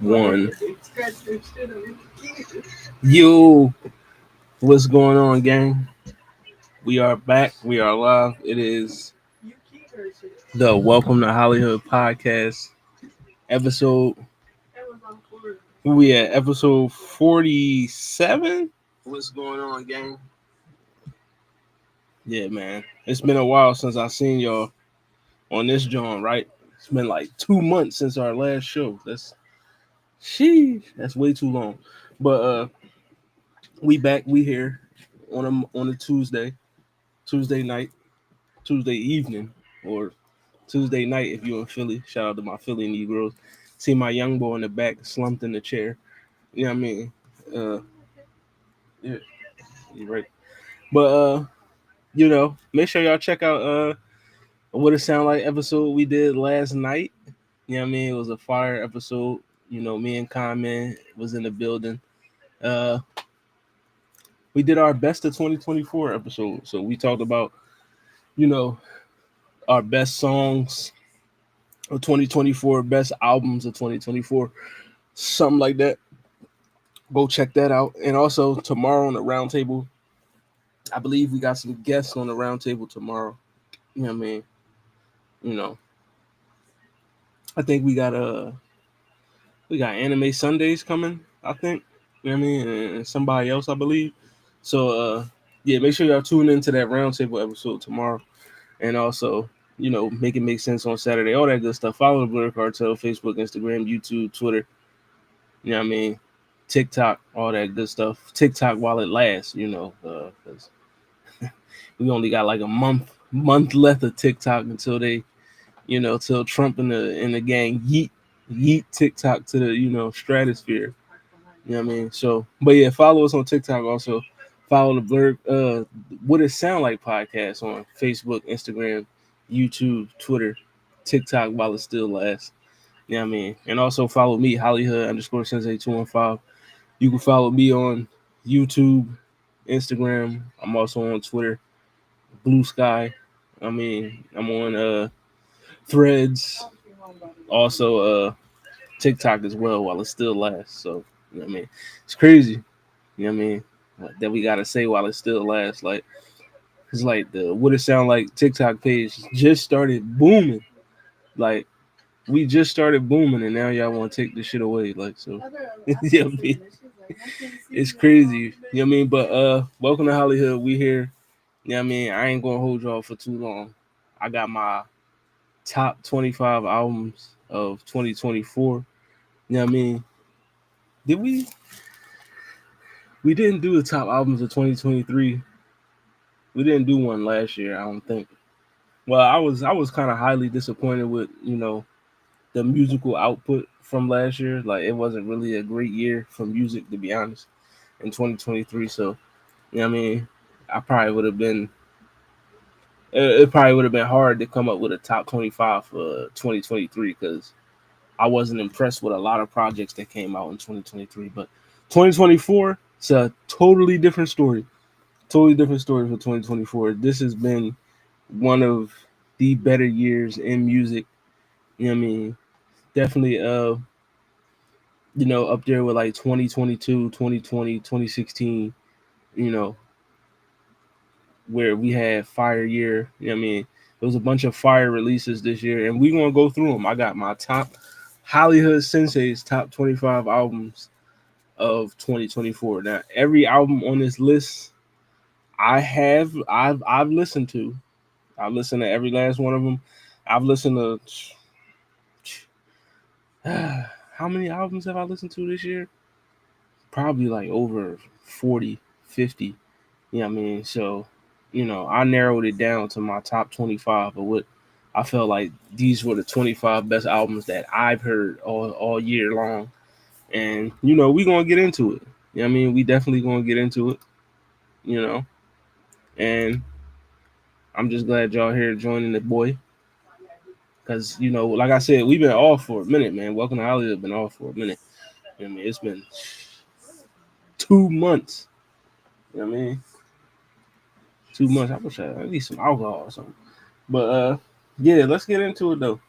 One. Yo, what's going on, gang? We are back. We are live. It is the Welcome to HollyHood podcast episode. We at episode 47. What's going on, gang? Yeah, man. It's been a while since I seen y'all on this joint, right? It's been like 2 months since our last show. That's way too long. But we back. We here on a Tuesday night, Tuesday evening, or Tuesday night if you're in Philly. Shout out to my Philly Negroes. See my young boy in the back slumped in the chair. You know what I mean? Uh, yeah, you're right. But make sure y'all check out what it sound like episode we did last night. You know what I mean? It was a fire episode. You know, me and Common was in the building. Uh, we did our best of 2024 episode. So we talked about, you know, our best songs of 2024, best albums of 2024, something like that. Go check that out. And also tomorrow on the roundtable, I believe we got some guests on the roundtable tomorrow. You know what I mean? You know, I think we got Anime Sundays coming, I think. You know what I mean? And somebody else, I believe. So yeah, make sure y'all tune into that roundtable episode tomorrow. And also, make it make sense on Saturday, all that good stuff. Follow the Blur Cartel, Facebook, Instagram, YouTube, Twitter, you know what I mean? TikTok, all that good stuff. TikTok while it lasts, because we only got like a month left of TikTok until till Trump and the gang yeet TikTok to the stratosphere. You know what I mean? So, but yeah, follow us on TikTok. Also, follow the Blur What It Sound Like podcast on Facebook, Instagram, YouTube, Twitter, TikTok while it still lasts. You know what I mean? And also follow me, HollyHood _Sensei 215. You can follow me on YouTube, Instagram. I'm also on Twitter, Blue Sky. I mean, I'm on Threads, also TikTok as well while it still lasts. So, you know what I mean? It's crazy. You know what I mean? That we gotta say while it still lasts. Like it's like the What It Sound Like TikTok page just started booming. Like we just started booming and now y'all want to take this shit away. Like so you know what I mean? It's crazy. You know what I mean? But welcome to HollyHood. We here. You know what I mean? I ain't gonna hold y'all for too long. I got my top 25 albums of 2024. You know what I mean? Did we didn't do the top albums of 2023. We didn't do one last year, I don't think. Well, I was kind of highly disappointed with, the musical output from last year. Like it wasn't really a great year for music to be honest in 2023. So, you know what I mean? I probably would have been it probably would have been hard to come up with a top 25 for 2023 because I wasn't impressed with a lot of projects that came out in 2023. But 2024, it's a totally different story. Totally different story for 2024. This has been one of the better years in music. You know what I mean? Definitely up there with like 2022, 2020, 2016, you know, where we had fire year. You know what I mean? There was a bunch of fire releases this year, and we're gonna go through them. I got my top HollyHood Sensei's top 25 albums of 2024. Now, every album on this list I've listened to. I've listened to every last one of them. I've listened to how many albums have I listened to this year? Probably like over 40, 50. You know what I mean? So, I narrowed it down to my top 25 of what I felt like these were the 25 best albums that I've heard all year long. And, we're going to get into it. You know what I mean? We definitely going to get into it, you know. And I'm just glad y'all here joining the boy. Because, like I said, we've been off for a minute, man. Welcome to Hollywood. Been off for a minute. You know what I mean? It's been 2 months. You know what I mean? 2 months. I wish I need some alcohol or something. But yeah, let's get into it though.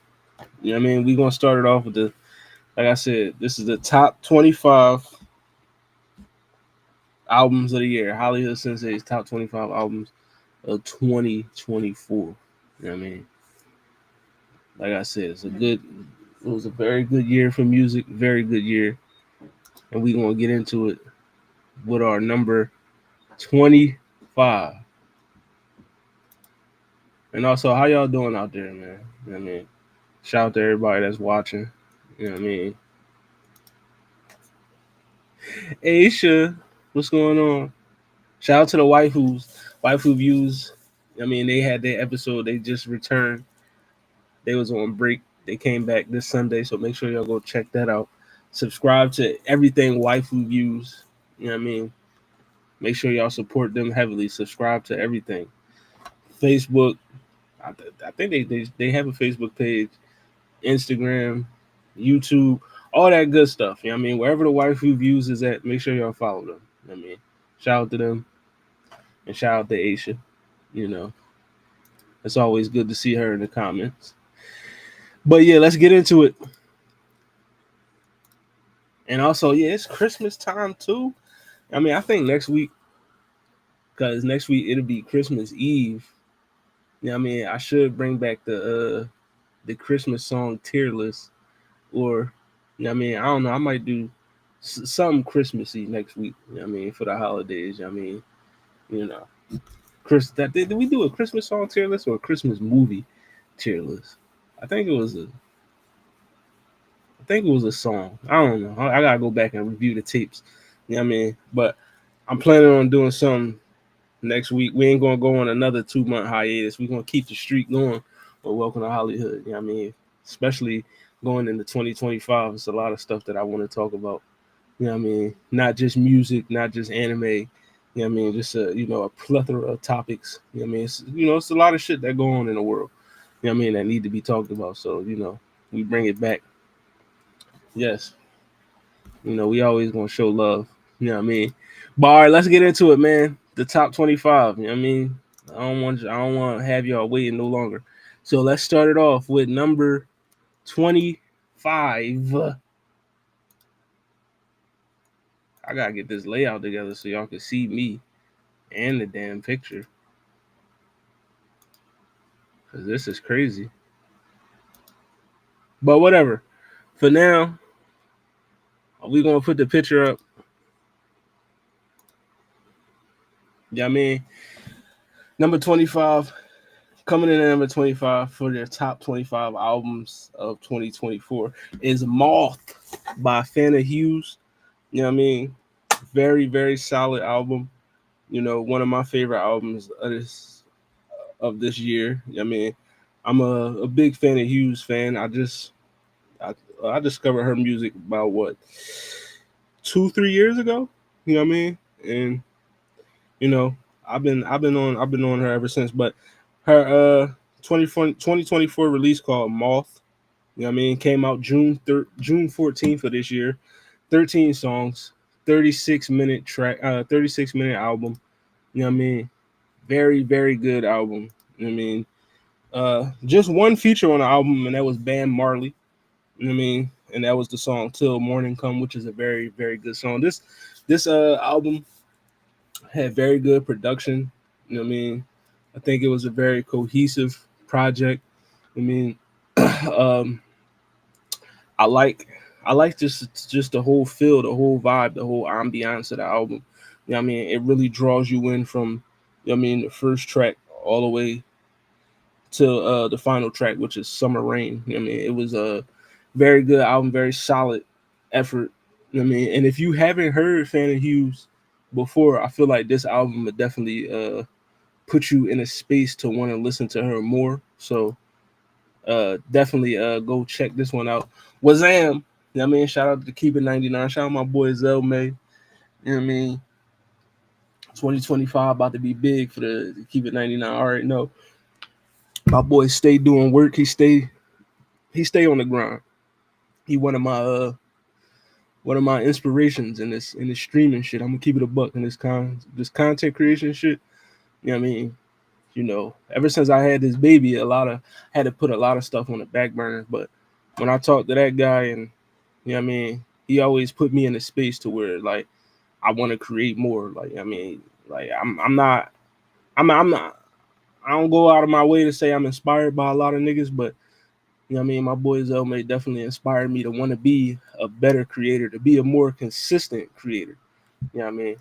You know what I mean? We're gonna start it off with Like I said, this is the top 25 albums of the year. HollyHood Sensei's top 25 albums of 2024. You know what I mean? Like I said, it was a very good year for music, very good year. And we're gonna get into it with our number 25. And also, how y'all doing out there, man? You know what I mean? Shout out to everybody that's watching. You know what I mean? Aisha, what's going on? Shout out to the waifu views. I mean, they had their episode. They just returned. They was on break. They came back this Sunday, so make sure y'all go check that out. Subscribe to everything waifu views. You know what I mean? Make sure y'all support them heavily. Subscribe to everything. Facebook. I think they have a Facebook page, Instagram, YouTube, all that good stuff. You know what I mean? Wherever the waifu views is at, make sure y'all follow them. You know what I mean? Shout out to them and shout out to Aisha. You know, it's always good to see her in the comments. But yeah, let's get into it. And also, yeah, it's Christmas time too. I mean, I think next week, because next week it'll be Christmas Eve. You know what I mean? I should bring back the Christmas song tier list, or you know what I mean? I don't know. I might do something Christmassy next week. You know what I mean? For the holidays. You know what I mean? You know, did we do a Christmas song tier list or a Christmas movie tier list? I think it was a song. I don't know. I gotta go back and review the tapes. You know what I mean? But I'm planning on doing something next week. We ain't gonna go on another 2-month hiatus. We're gonna keep the streak going. But welcome to HollyHood. You know what I mean? Especially going into 2025. It's a lot of stuff that I want to talk about. You know what I mean? Not just music, not just anime. You know what I mean? Just a plethora of topics. You know what I mean? It's a lot of shit that go on in the world. You know what I mean? That need to be talked about. So, we bring it back. Yes. We always gonna show love. You know what I mean? But all right, let's get into it, man. The top 25. You know what I mean? I don't want to have y'all waiting no longer. So let's start it off with number 25. I gotta get this layout together so y'all can see me and the damn picture. Cause this is crazy. But whatever. For now, we're gonna put the picture up. You know what I mean? Number 25. Coming in at number 25 for their top 25 albums of 2024 is Moth by Fana Hughes. You know what I mean? Very, very solid album. One of my favorite albums of this year. You know what I mean? I'm a big Fana Hughes fan. I discovered her music about 2-3 years ago. You know what I mean? And I've been on her ever since. But her 2024 release called Moth, you know what I mean, came out June 14th of this year. 13 songs, 36-minute album. You know what I mean? Very, very good album. You know what I mean? Just one feature on the album, and that was Bam Marley. You know what I mean? And that was the song Till Morning Come, which is a very, very good song. This album had very good production. You know what I mean? I think it was a very cohesive project. I mean, um, I like just the whole feel, the whole vibe, the whole ambiance of the album. You know what I mean? It really draws you in from, you know what I mean, the first track all the way to the final track, which is Summer Rain. You know what I mean? It was a very good album, very solid effort. You know what I mean? And if you haven't heard Fana Hughes before, I feel like this album would definitely put you in a space to want to listen to her more. So definitely go check this one out. Wazam! You know what I mean? Shout out to Keep It 99. Shout out my boy Zell May. You know what I mean? 2025 about to be big for the Keep It 99. I already know. My boy stay doing work. He stay on the grind. He one of my inspirations in this streaming shit. I'm gonna keep it a buck in this content creation shit. You know what I mean? Ever since I had this baby, had to put a lot of stuff on the back burner. But when I talked to that guy and You know what I mean? He always put me in a space to where like I want to create more. Like I mean, like I'm not I don't go out of my way to say I'm inspired by a lot of niggas, but you know what I mean, my boy Zelmay definitely inspired me to want to be a better creator, to be a more consistent creator. You know what I mean?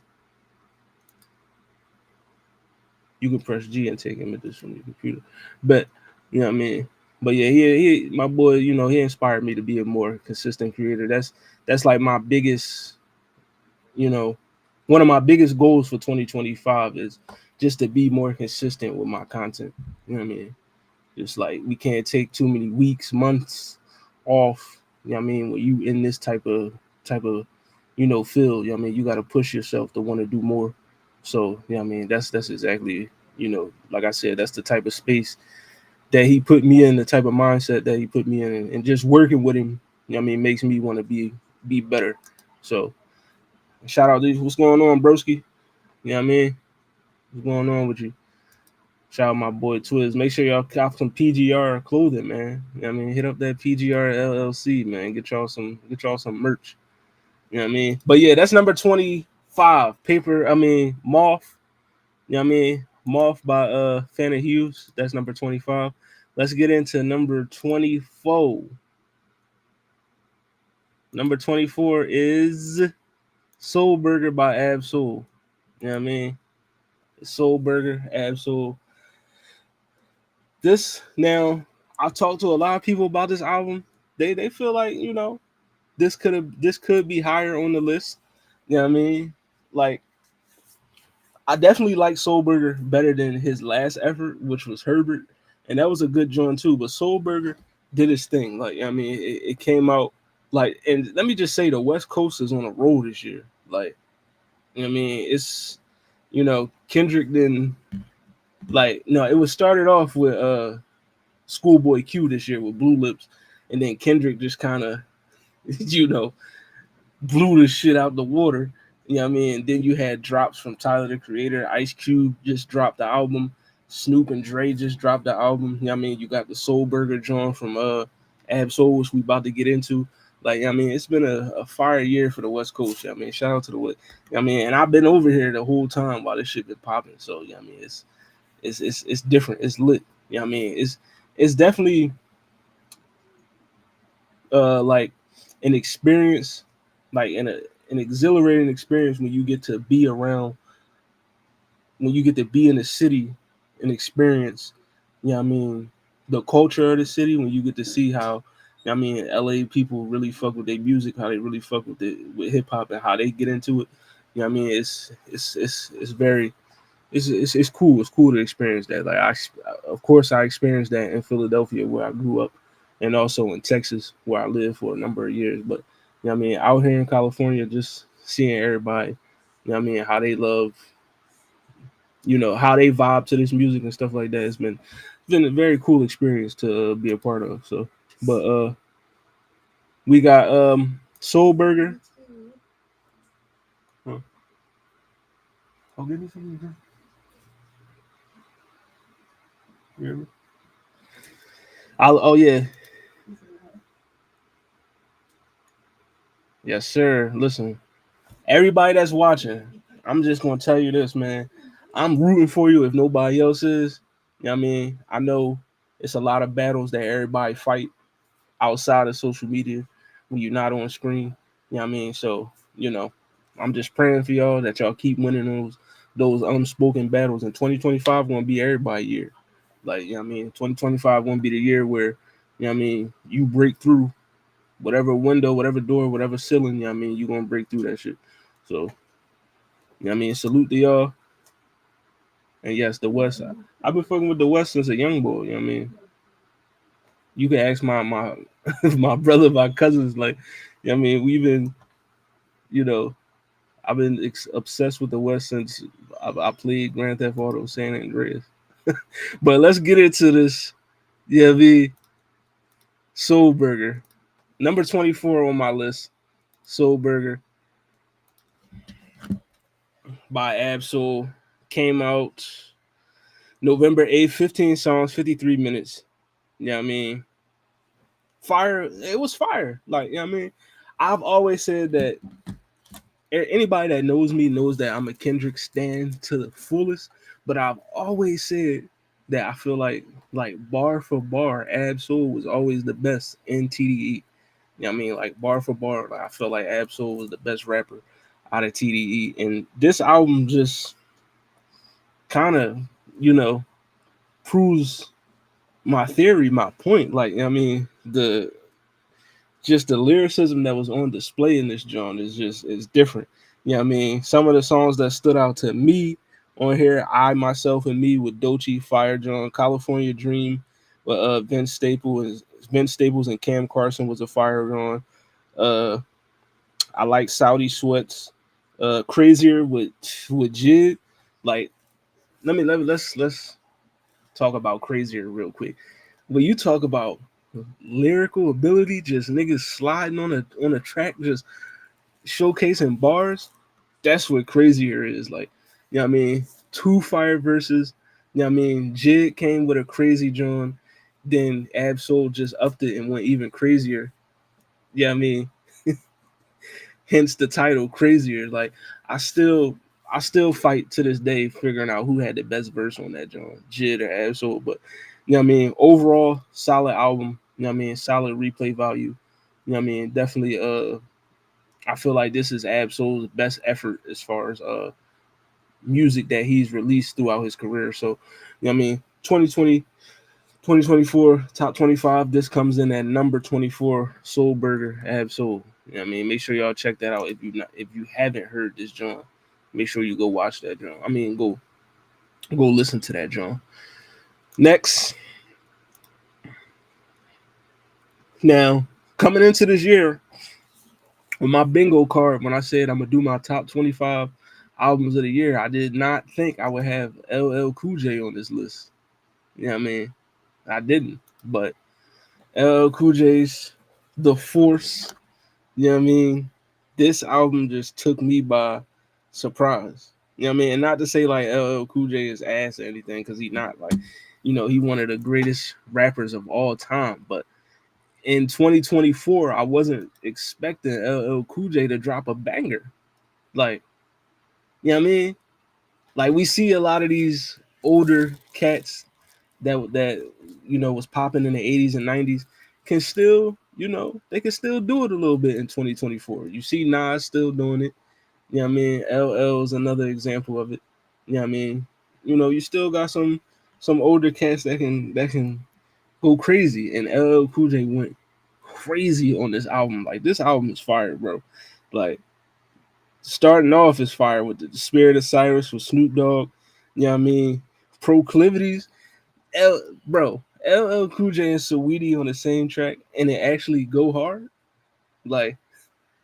You can press G and take images from your computer. But you know what I mean? But yeah, he my boy, you know, he inspired me to be a more consistent creator. That's like my biggest, you know, one of my biggest goals for 2025 is just to be more consistent with my content. You know what I mean? Just like we can't take too many weeks, months off. You know what I mean? When you in this type of field, you know what I mean, you gotta push yourself to want to do more. So, you know what I mean, that's exactly, like I said, that's the type of space that he put me in, the type of mindset that he put me in, and just working with him, you know what I mean, makes me want to be better. So shout out to you. What's going on, broski? You know what I mean? What's going on with you? Shout out my boy Twiz. Make sure y'all cop some PGR clothing, man. You know what I mean? Hit up that PGR LLC, man. Get y'all some merch. You know what I mean? But yeah, that's number 25. Moth. You know what I mean? Moth by Fanna Hughes. That's number 25. Let's get into number 24. Number 24 is Soul Burger by Ab-Soul. You know what I mean? Soul Burger, Ab-Soul. This now, I've talked to a lot of people about this album. They feel like, this could be higher on the list. You know what I mean? Like, I definitely like Soulburger better than his last effort, which was Herbert, and that was a good joint too. But Soulburger did his thing. Like I mean, it came out like, and let me just say, the West Coast is on a roll this year. Like, I mean, it's Kendrick didn't like no. It was started off with Schoolboy Q this year with Blue Lips, and then Kendrick just kind of you know blew the shit out the water. You know what I mean? And then you had drops from Tyler the Creator. Ice Cube just dropped the album. Snoop and Dre just dropped the album. You know what I mean? You got the Soul Burger joint from Ab Soul, which we about to get into. Like, I mean, it's been a fire year for the West Coast. You know what I mean, shout out to the West. You know what I mean, and I've been over here the whole time while this shit been popping. So, you know what I mean, it's different. It's lit. You know what I mean? It's definitely like an experience, like an exhilarating experience when you get to be around, when you get to be in the city and experience, you know what I mean, the culture of the city, when you get to see how, you know what I mean, LA people really fuck with their music, how they really fuck with hip hop and how they get into it. You know what I mean? It's very it's cool. It's cool to experience that. Like of course, I experienced that in Philadelphia where I grew up, and also in Texas where I lived for a number of years. But you know what I mean, out here in California, just seeing everybody, you know what I mean, how they love, how they vibe to this music and stuff like that. It's been a very cool experience to be a part of. So, but we got Soul Burger. Huh. Oh, give me something. You hear me? Oh yeah, yes sir. Listen, everybody that's watching, I'm just gonna tell you this, man. I'm rooting for you if nobody else is. You know what I mean? I know it's a lot of battles that everybody fight outside of social media when you're not on screen. You know what I mean? So, I'm just praying for y'all that y'all keep winning those unspoken battles. And 2025 gonna be everybody year. Like, you know what I mean? 2025 gonna be the year where, you know what I mean, you break through whatever window, whatever door, whatever ceiling, you know what I mean, you gonna break through that shit. So, you know what I mean? Salute to y'all. And yes, the West. I've been fucking with the West since a young boy, you know what I mean? You can ask my my brother, my cousins, like, you know what I mean, we've been, you know, I've been obsessed with the West since I played Grand Theft Auto San Andreas. But let's get into this. Yeah, the Soul Burger. Number 24 on my list. Soul Burger by Ab-Soul. Came out November 8th, 15 songs, 53 minutes. You know what I mean? Fire. It was fire. Like, you know what I mean? I've always said that anybody that knows me knows that I'm a Kendrick stan to the fullest. But I've always said that I feel like bar for bar, Ab Soul was always the best in TDE. You know what I mean? Like bar for bar, like I feel like Ab Soul was the best rapper out of TDE. And this album just kind of, you know, proves my theory, my point. Like, I mean, the lyricism that was on display in this joint is different. You know what I mean? Some of the songs that stood out to me on here, I Myself and Me with Doechii, Fire John, California Dream with Vince Staples and Cam Carson was a fire John. Uh I like Saudi Sweats, Crazier with Jid. Like let's talk about Crazier real quick. When you talk about lyrical ability, just niggas sliding on a track, just showcasing bars, that's what Crazier is. Like, you know what I mean? Two fire verses. You know what I mean? Jid came with a crazy John, then Absol just upped it and went even crazier. Yeah, you know I mean, hence the title Crazier. Like, I still I still fight to this day figuring out who had the best verse on that John, Jid or Absol. But you know what I mean? Overall, solid album. You know what I mean? Solid replay value. You know what I mean? Definitely I feel like this is Absol's best effort as far as music that he's released throughout his career. So, you know what I mean? 2020, 2024 top 25. This comes in at number 24, Soul Burger, Absol. You know what I mean? Make sure y'all check that out if you haven't heard this John. Make sure you go watch that John. I mean, go listen to that John. Next, now coming into this year with my bingo card, when I said I'm gonna do my top 25 albums of the year, I did not think I would have LL Cool J on this list. You know what I mean? I didn't, but LL Cool J's The Force. You know what I mean? This album just took me by surprise. You know what I mean? And not to say like LL Cool J is ass or anything, because he's not. Like, you know, he one of the greatest rappers of all time. But in 2024, I wasn't expecting LL Cool J to drop a banger. Like, you know what I mean? Like, we see a lot of these older cats that you know was popping in the 80s and 90s can still, you know, they can still do it a little bit in 2024. You see Nas still doing it. You know what I mean? LL is another example of it. You know what I mean? You know, you still got some older cats that can go crazy, and LL Cool J went crazy on this album. Like, this album is fire, bro. Like, starting off is fire with the Spirit of Cyrus with Snoop Dogg. You know what I mean? Proclivities. Bro, LL Cool J and Saweetie on the same track and it actually go hard. Like,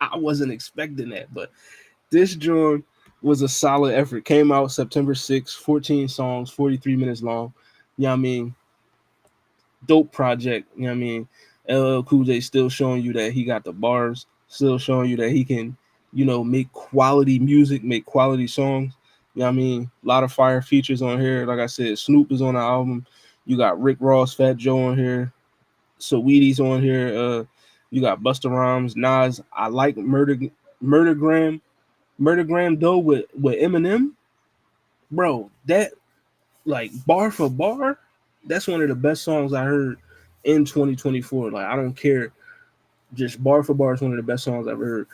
I wasn't expecting that, but this joint was a solid effort. Came out September 6th, 14 songs, 43 minutes long. You know what I mean? Dope project. You know what I mean? LL Cool J still showing you that he got the bars, still showing you that he can, you know, make quality music, make quality songs. You know what I mean? A lot of fire features on here. Like I said, Snoop is on the album. You got Rick Ross, Fat Joe on here. Saweetie's on here. You got Busta Rhymes, Nas. I like Murdergram, Murdergram though with Eminem, bro. That, like, bar for bar, that's one of the best songs I heard in 2024. Like, I don't care, just bar for bar is one of the best songs I've heard.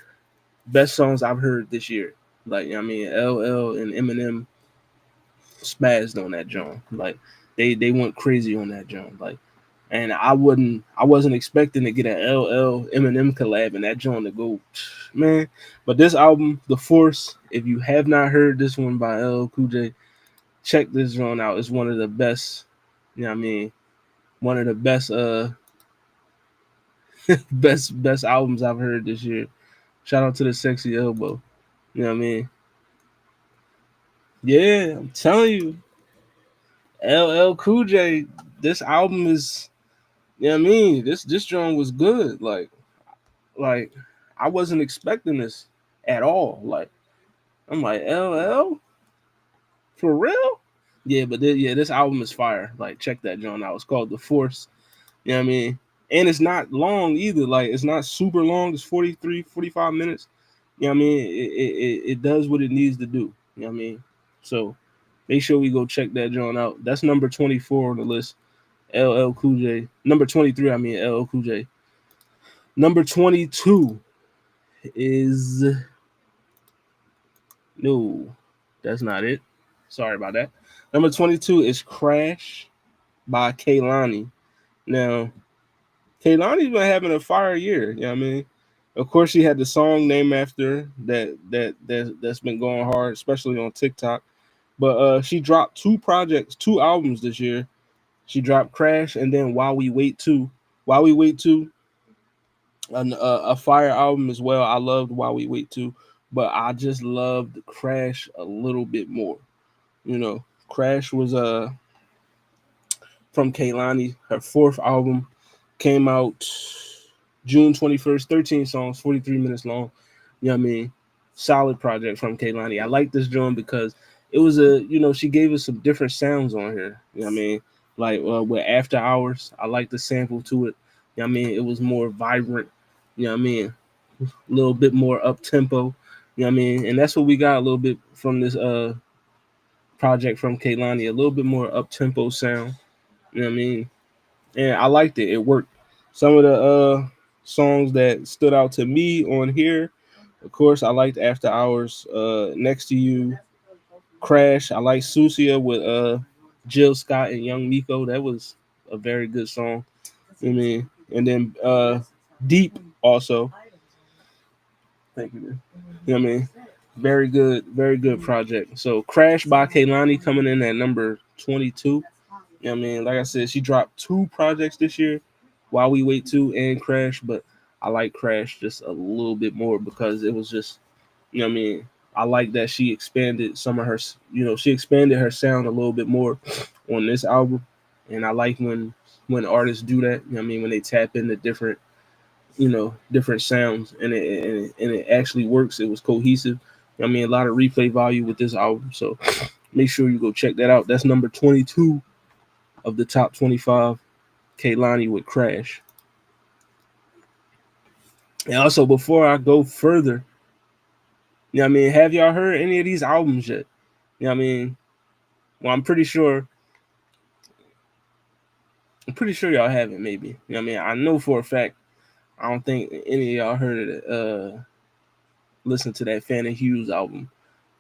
Best songs I've heard this year. Like, you know what I mean, LL and Eminem spazzed on that joint. Like, they went crazy on that joint. Like, and I wasn't expecting to get an LL Eminem collab and that joint to go, man. But this album, The Force, if you have not heard this one by LL Cool J, check this joint out. It's one of the best, you know what I mean, one of the best best albums I've heard this year. Shout out to the Sexy Elbow. You know what I mean? Yeah, I'm telling you, LL Cool J, this album is, you know what I mean? This joint was good. Like I wasn't expecting this at all. Like, I'm like, LL for real? Yeah, but yeah, this album is fire. Like, check that joint out. It's called The Force. You know what I mean? and it's not long either. Like it's not super long. It's 43, 45 minutes. You know what I mean? It does what it needs to do. You know what I mean? So make sure we go check that joint out. That's number 24 on the list. LL Cool J. Number 23, I mean LL Cool J. Number 22 is no, that's not it. Sorry about that. Number 22 is Crash by Kaylani. Now, Kaylani's been having a fire year, you know what I mean? Of course, she had the song named after that's been going hard, especially on TikTok. But she dropped two albums this year. She dropped Crash and then While We Wait 2. While We Wait 2, a fire album as well. I loved While We Wait 2, but I just loved Crash a little bit more. You know, Crash was from Kaylani. Her fourth album came out June 21st. 13 songs, 43 minutes long. You know what I mean? Solid project from Kaylani. I like this joint because it was she gave us some different sounds on here. You know what I mean? Like with After Hours, I like the sample to it. You know what I mean? It was more vibrant. You know what I mean? A little bit more up tempo. You know what I mean? And that's what we got a little bit from this project from Kaylani. A little bit more up tempo sound. You know what I mean? And I liked it. It worked. Some of the songs that stood out to me on here, of course, I liked After Hours, Next to You, Crash. I like Susia with Jill Scott and Young Miko. That was a very good song. I mean, and then Deep also. Thank you, man. You know what I mean? Very good project. So Crash by Kaylani coming in at number 22. You know what I mean? Like I said, she dropped two projects this year, While We Wait 2 and Crash, but I like Crash just a little bit more because it was just, you know what I mean? I like that she expanded some of her, she expanded her sound a little bit more on this album. And I like when artists do that, you know what I mean? When they tap into different sounds and it actually works. It was cohesive. I mean, a lot of replay value with this album. So make sure you go check that out. That's number 22 of the top 25, Kaylani with Crash. And also, before I go further, you know what I mean, have y'all heard any of these albums yet? You know what I mean? Well, I'm pretty sure y'all haven't, maybe. You know what I mean? I know for a fact, I don't think any of y'all heard it, listen to that Fan and Hughes album,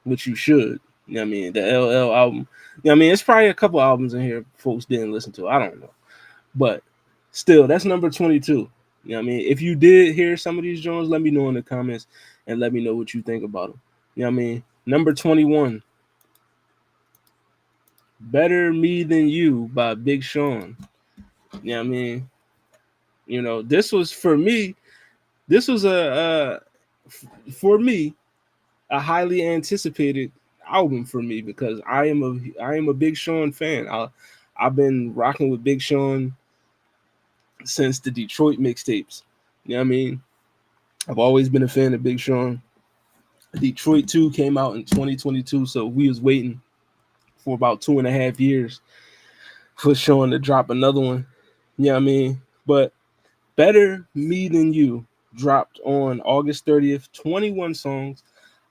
which you should. You know what I mean? The LL album. You know what I mean? It's probably a couple albums in here folks didn't listen to. I don't know. But still, that's number 22. You know what I mean? If you did hear some of these joints, let me know in the comments and let me know what you think about them. You know what I mean? Number 21, Better Me Than You by Big Sean. You know what I mean? This was for me, this was for me, a highly anticipated album for me because I am a Big Sean fan. I've been rocking with Big Sean since the Detroit mixtapes. You know what I mean? I've always been a fan of Big Sean. Detroit 2 came out in 2022, so we was waiting for about 2.5 years for Sean to drop another one. You know what I mean? But Better Me Than You dropped on August 30th, 21 songs,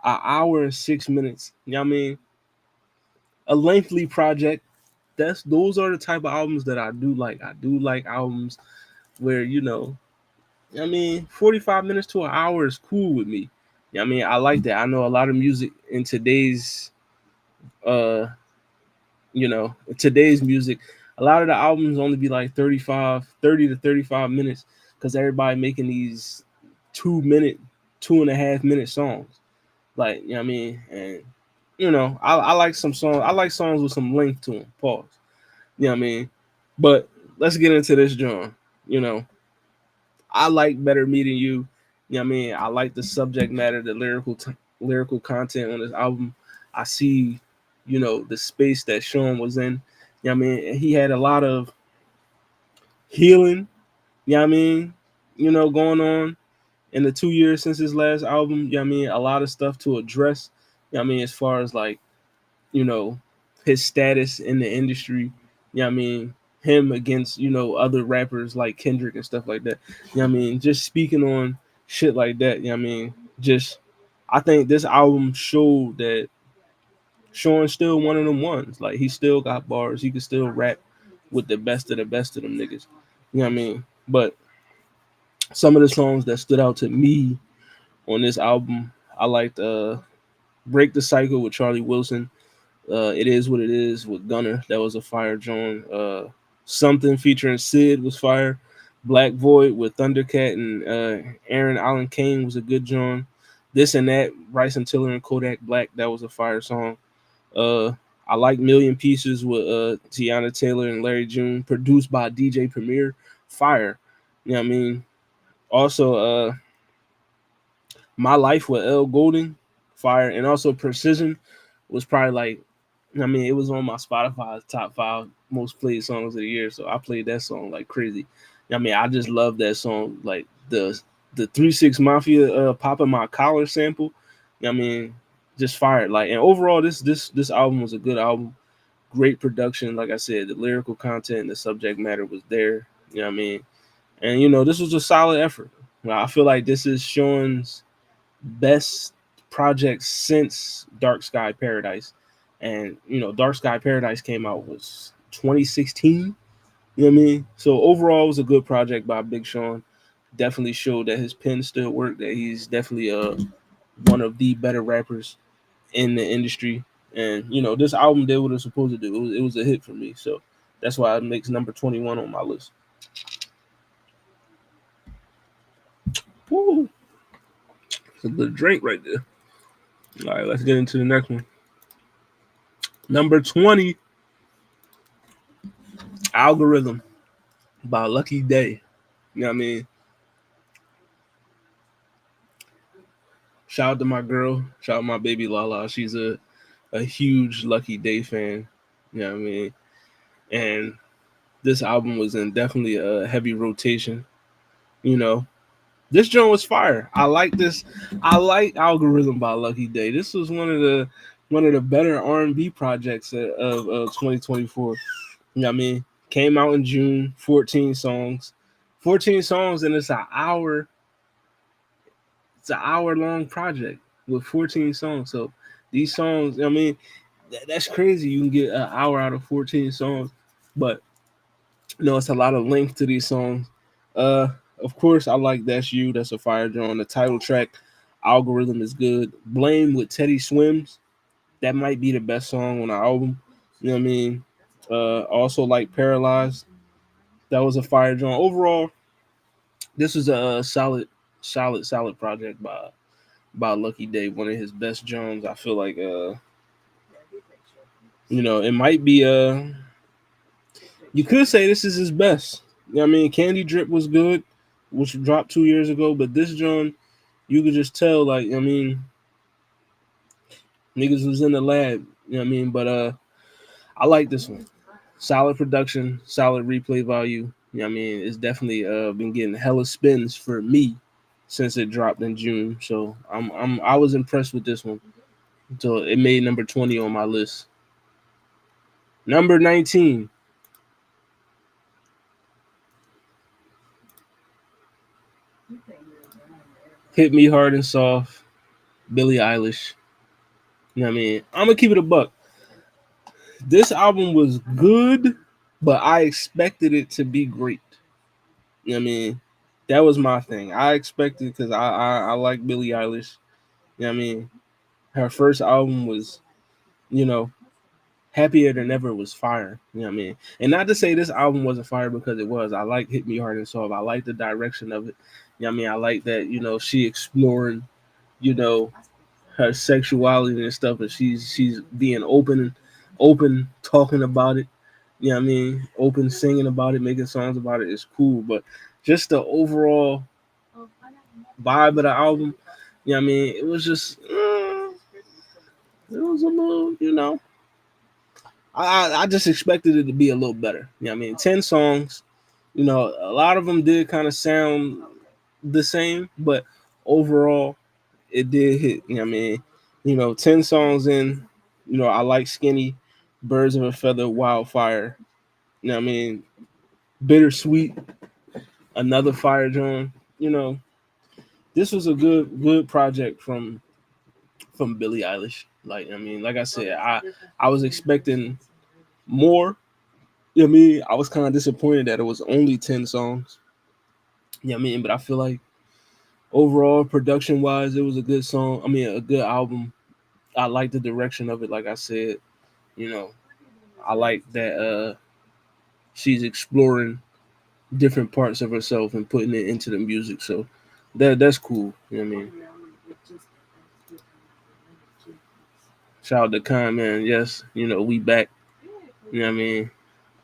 an hour and 6 minutes. You know what I mean? A lengthy project. Those are the type of albums that I do like. I do like albums where, 45 minutes to an hour is cool with me. You know what I mean? I like that. I know a lot of music in uh today's music, a lot of the albums only be like 30 to 35 minutes because everybody making these 2 minute, 2.5 minute songs. Like, you know what I mean? And I like some songs. I like songs with some length to them. Pause. You know what I mean? But let's get into this, John. You know, I like Better Meeting You. You know what I mean? I like the subject matter, the lyrical content on this album. I see, the space that Sean was in. You know what I mean? He had a lot of healing, you know what I mean, going on in the 2 years since his last album. You know what I mean? A lot of stuff to address. You know what I mean? As far as like, you know, his status in the industry, you know what I mean? him against, other rappers like Kendrick and stuff like that. You know what I mean? Just speaking on shit like that, you know what I mean? Just I think this album showed that Sean's still one of them ones. Like he still got bars. He can still rap with the best of them niggas. You know what I mean? But some of the songs that stood out to me on this album, I liked Break the Cycle with Charlie Wilson. It Is What It Is with Gunner. That was a fire joint. Something featuring Sid was fire. Black Void with Thundercat and Aaron Allen Kane was a good joint. This and That, Bryson Tiller and Kodak Black, that was a fire song. Uh, I like Million Pieces with Tiana Taylor and Larry June, produced by DJ Premier. Fire. You know what I mean? Also, My Life with L Golding, fire. And also Precision was probably like, I mean, it was on my Spotify top 5 most played songs of the year. So I played that song like crazy. I mean, I just love that song. Like the 3 6 Mafia popping my collar sample. I mean, just fired. Like, and overall this album was a good album. Great production. Like I said, the lyrical content and the subject matter was there. You know what I mean? And this was a solid effort. I feel like this is Sean's best project since Dark Sky Paradise. And Dark Sky Paradise came out was 2016. You know what I mean? So overall, it was a good project by Big Sean. Definitely showed that his pen still worked. That he's definitely one of the better rappers in the industry. And this album did what it was supposed to do. It was a hit for me. So that's why it makes number 21 on my list. Woo! It's a good drink right there. All right, let's get into the next one. Number 20, Algorithm by Lucky Day. You know what I mean? Shout out to my girl. Shout out my baby Lala. She's a huge Lucky Day fan. You know what I mean? And this album was in definitely a heavy rotation. You know, this joint was fire. I like this. I like Algorithm by Lucky Day. This was one of the better R&B projects of 2024. You know what I mean? Came out in June. 14 songs. 14 songs, and it's an hour. It's an hour-long project with 14 songs. So these songs, I mean, that's crazy. You can get an hour out of 14 songs, but it's a lot of length to these songs. Uh, of course, I like That's You. That's a fire drum. The title track, Algorithm, is good. Blame with Teddy Swims. That might be the best song on the album. You know what I mean? Also like Paralyzed. That was a fire drum. Overall, this was a solid project by Lucky Day. One of his best drums. I feel like it might be you could say this is his best. You know what I mean? Candy Drip was good, which dropped 2 years ago, but this drum, you could just tell, like, I mean, niggas was in the lab, you know what I mean? But I like this one. Solid production, solid replay value. You know what I mean? It's definitely been getting hella spins for me since it dropped in June. So I was impressed with this one. So it made number 20 on my list. Number 19. Hit Me Hard and Soft, Billie Eilish. You know what I mean? I'm gonna keep it a buck. This album was good, but I expected it to be great. You know what I mean? That was my thing. I expected because I like Billie Eilish. You know what I mean? Her first album was, you know, Happier Than Ever was fire. You know what I mean? And not to say this album wasn't fire because it was. I like Hit Me Hard and Soft. I like the direction of it. You know what I mean? I like that, she exploring, you know, her sexuality and stuff, and she's being open talking about it. You know what I mean? Open singing about it, making songs about it is cool. But just the overall vibe of the album, you know what I mean? It was just it was a little, I just expected it to be a little better. You know what I mean? 10 songs, a lot of them did kind of sound the same, but overall it did hit. You know what I mean? 10 songs in, I like Skinny, Birds of a Feather, Wildfire. You know what I mean? Bittersweet, another fire joint. You know, this was a good project from Billie Eilish. Like I mean, like I said, I was expecting more. You know what I mean? I was kind of disappointed that it was only 10 songs. You know what I mean? But I feel like overall, production wise, it was a good song. I mean, a good album. I like the direction of it. Like I said, you know, I like that she's exploring different parts of herself and putting it into the music. So that's cool. You know what I mean? Shout out to Khan, man. Yes, you know, we back. You know what I mean?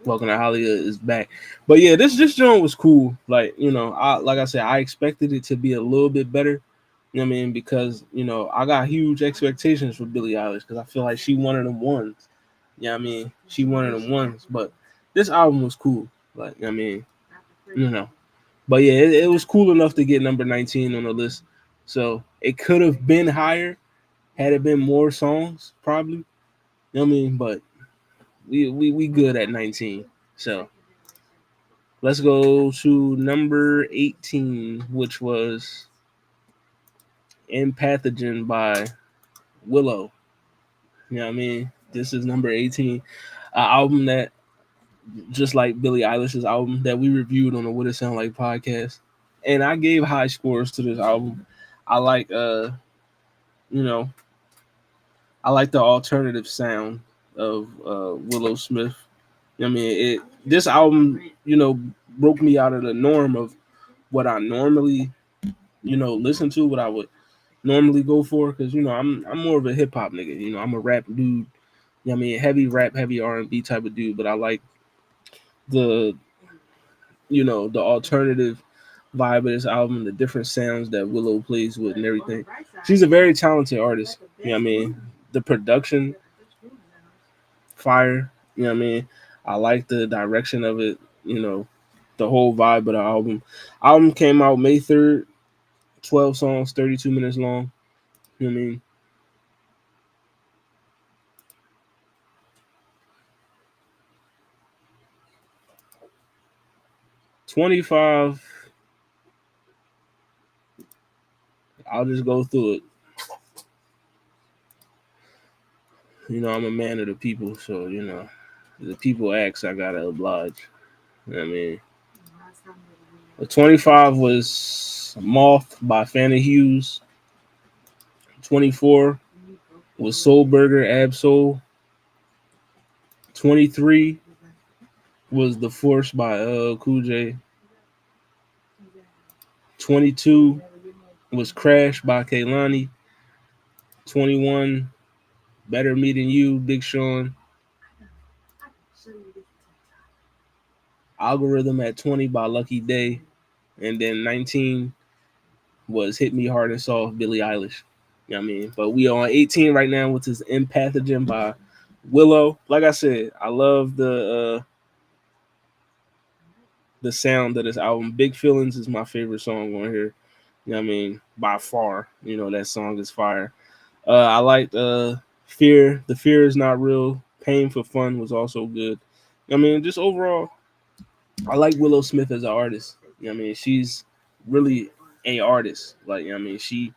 Welcome to HollyHood is back. But yeah, this joint was cool. Like, you know, like I said, I expected it to be a little bit better. You know what I mean? Because, you know, I got huge expectations for Billie Eilish because I feel like she one of them ones. You know what I mean? She one of them ones. But this album was cool. Like, I mean, you know. But yeah, it was cool enough to get number 19 on the list. So it could have been higher had it been more songs, probably. You know what I mean? But we good at 19. So let's go to number 18, which was In Pathogen by Willow. You know what I mean? This is number 18. An album that, just like Billie Eilish's album that we reviewed on the What It Sound Like podcast. And I gave high scores to this album. I like you know, I like the alternative sound of Willow Smith. I mean, this album, you know, broke me out of the norm of what I normally, you know, listen to, what I would normally go for, because you know I'm more of a hip hop nigga. You know, I'm a rap dude. You know what I mean, heavy rap, heavy R&B type of dude. But I like the, you know, the alternative vibe of this album, the different sounds that Willow plays with and everything. She's a very talented artist. You know what I mean? The production, fire. You know what I mean? I like the direction of it. You know, the whole vibe of the album. Album came out May 3rd. 12 songs, 32 minutes long. You know what I mean? 25. I'll just go through it. You know, I'm a man of the people, so you know, the people ask, I gotta oblige. You know what I mean, the 25 was Moth by Fanny Hughes. 24 was Soul Burger Ab Soul. 23 was The Force by Cool J. 22 was Crash by Kaylani. 21, Better Me Than You, Big Sean. Algorithm at 20 by Lucky Day. And then 19 was Hit Me Hard and Soft, Billie Eilish. You know what I mean? But we are on 18 right now, which is Empathogen by Willow. Like I said, I love the sound of this album. Big Feelings is my favorite song on here. You know what I mean? By far. You know, that song is fire. I liked Fear. The Fear Is Not Real. Pain for Fun was also good. I mean, just overall, I like Willow Smith as an artist. You know what I mean? She's really a artist. Like, you know what I mean? She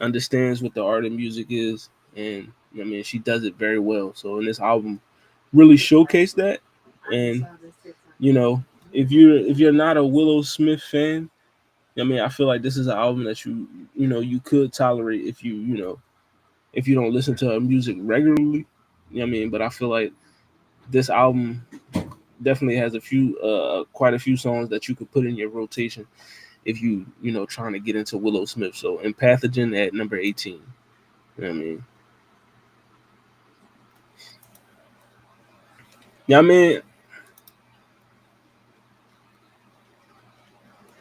understands what the art of music is, and you know what I mean, she does it very well. So in this album, really showcased that. And you know, if you're not a Willow Smith fan, I mean, I feel like this is an album that you know you could tolerate if you know if you don't listen to her music regularly. You know what I mean? But I feel like this album definitely has quite a few songs that you could put in your rotation if you know trying to get into Willow Smith. So in Pathogen at number 18. You know what I mean? Yeah, I mean,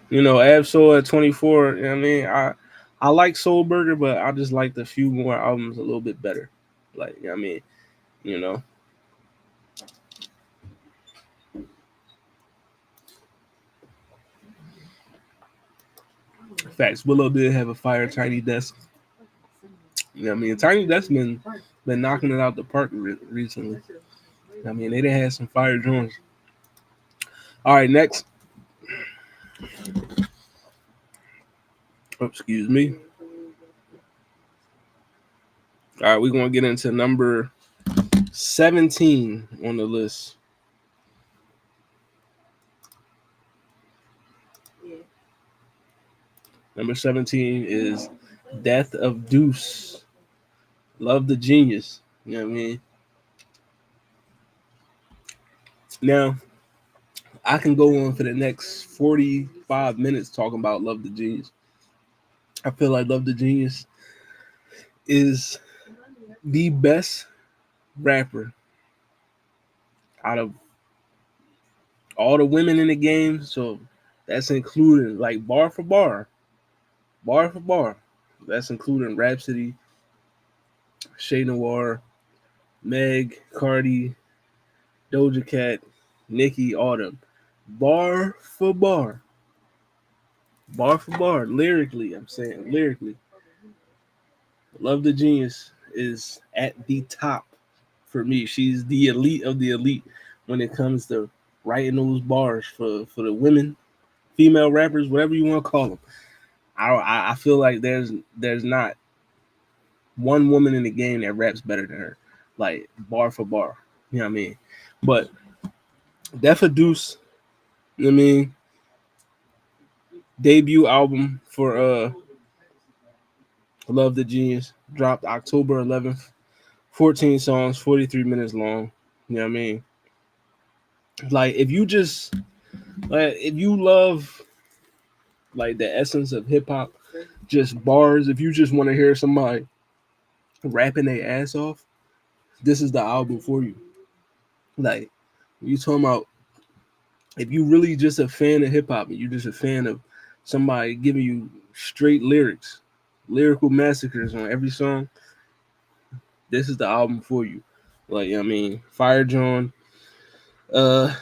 you know, Absol at 24. You know what I mean? I like Soul Burger, but I just like the few more albums a little bit better. Like, you know what I mean, you know. Facts. Willow did have a fire Tiny Desk. You know what I mean? Tiny Desk been knocking it out the park recently. I mean, they done had some fire joints. All right, next. Oh, excuse me. All right, we're gonna get into number 17 on the list. Number 17 is Death of Deuce. Love the Genius. You know what I mean? Now, I can go on for the next 45 minutes talking about Love the Genius. I feel like Love the Genius is the best rapper out of all the women in the game. So that's including like bar for bar, bar for bar. That's including Rhapsody, Shay Noir, Meg, Cardi, Doja Cat, Nicki, all them. Bar for bar, bar for bar. Lyrically, I'm saying lyrically. Love the Genius is at the top for me. She's the elite of the elite when it comes to writing those bars for the women, female rappers, whatever you want to call them. I feel like there's not one woman in the game that raps better than her, like bar for bar. You know what I mean? But Death of Deuce, you know what I mean, debut album for Love the Genius dropped October 11th. 14 songs, 43 minutes long. You know what I mean? Like if you love like the essence of hip hop, just bars, if you just want to hear somebody rapping their ass off, this is the album for you. Like you talking about if you really just a fan of hip hop and you just a fan of somebody giving you straight lyrics, lyrical massacres on every song, this is the album for you. Like I mean, Fire John, uh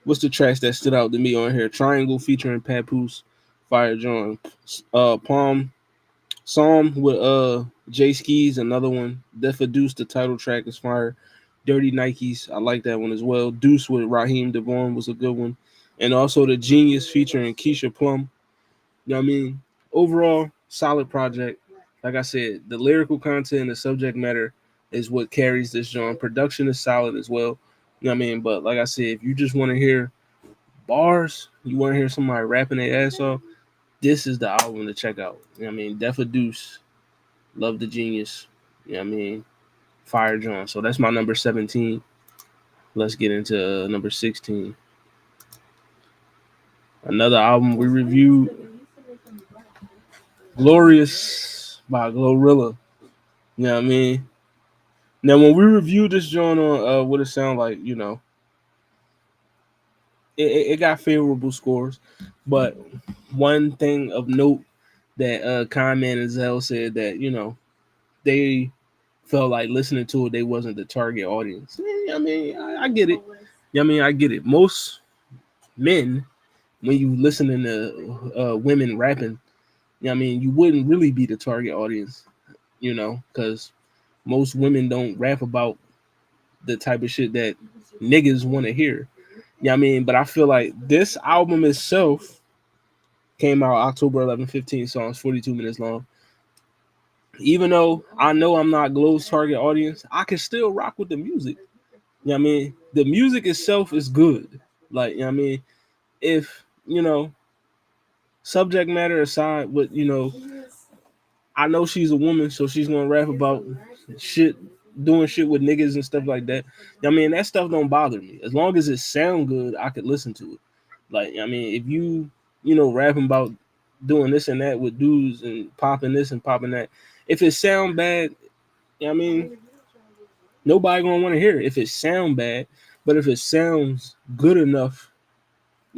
what's the tracks that stood out to me on here? Triangle featuring Papoose, Fire John, Palm, Psalm with Jay Skis, another one. Death of Deuce, the title track is fire. Dirty Nikes, I like that one as well. Deuce with Raheem Devon was a good one. And also the Genius featuring Keisha Plum. You know what I mean? Overall, solid project. Like I said, the lyrical content and the subject matter is what carries this genre. Production is solid as well. You know what I mean? But like I said, if you just want to hear bars, you want to hear somebody rapping their ass off, this is the album to check out. You know what I mean? Death of Deuce, Love the Genius. You know what I mean? Fire John. So that's my number 17. Let's get into number 16. Another album we reviewed, Glorious by Glorilla. You know what I mean? Now, when we reviewed this joint on what it sound like, you know, it got favorable scores. But one thing of note that Conman and Zell said that, you know, they felt like listening to it, they wasn't the target audience. I mean, I get it. I mean, I get it. Most men, when you listening to women rapping, I mean, you wouldn't really be the target audience, you know, because most women don't rap about the type of shit that niggas want to hear. Yeah, I mean, but I feel like this album itself came out October 11, 15 songs, 42 minutes long. Even though I know I'm not Glow's target audience, I can still rock with the music. You know what I mean? The music itself is good. Like, you know what I mean? If, you know, subject matter aside, what, you know, I know she's a woman, so she's gonna rap about shit, doing shit with niggas and stuff like that. I mean, that stuff don't bother me. As long as it sound good, I could listen to it. Like, I mean, if you know, rapping about doing this and that with dudes and popping this and popping that, if it sound bad, I mean, nobody gonna want to hear it if it sound bad. But if it sounds good enough,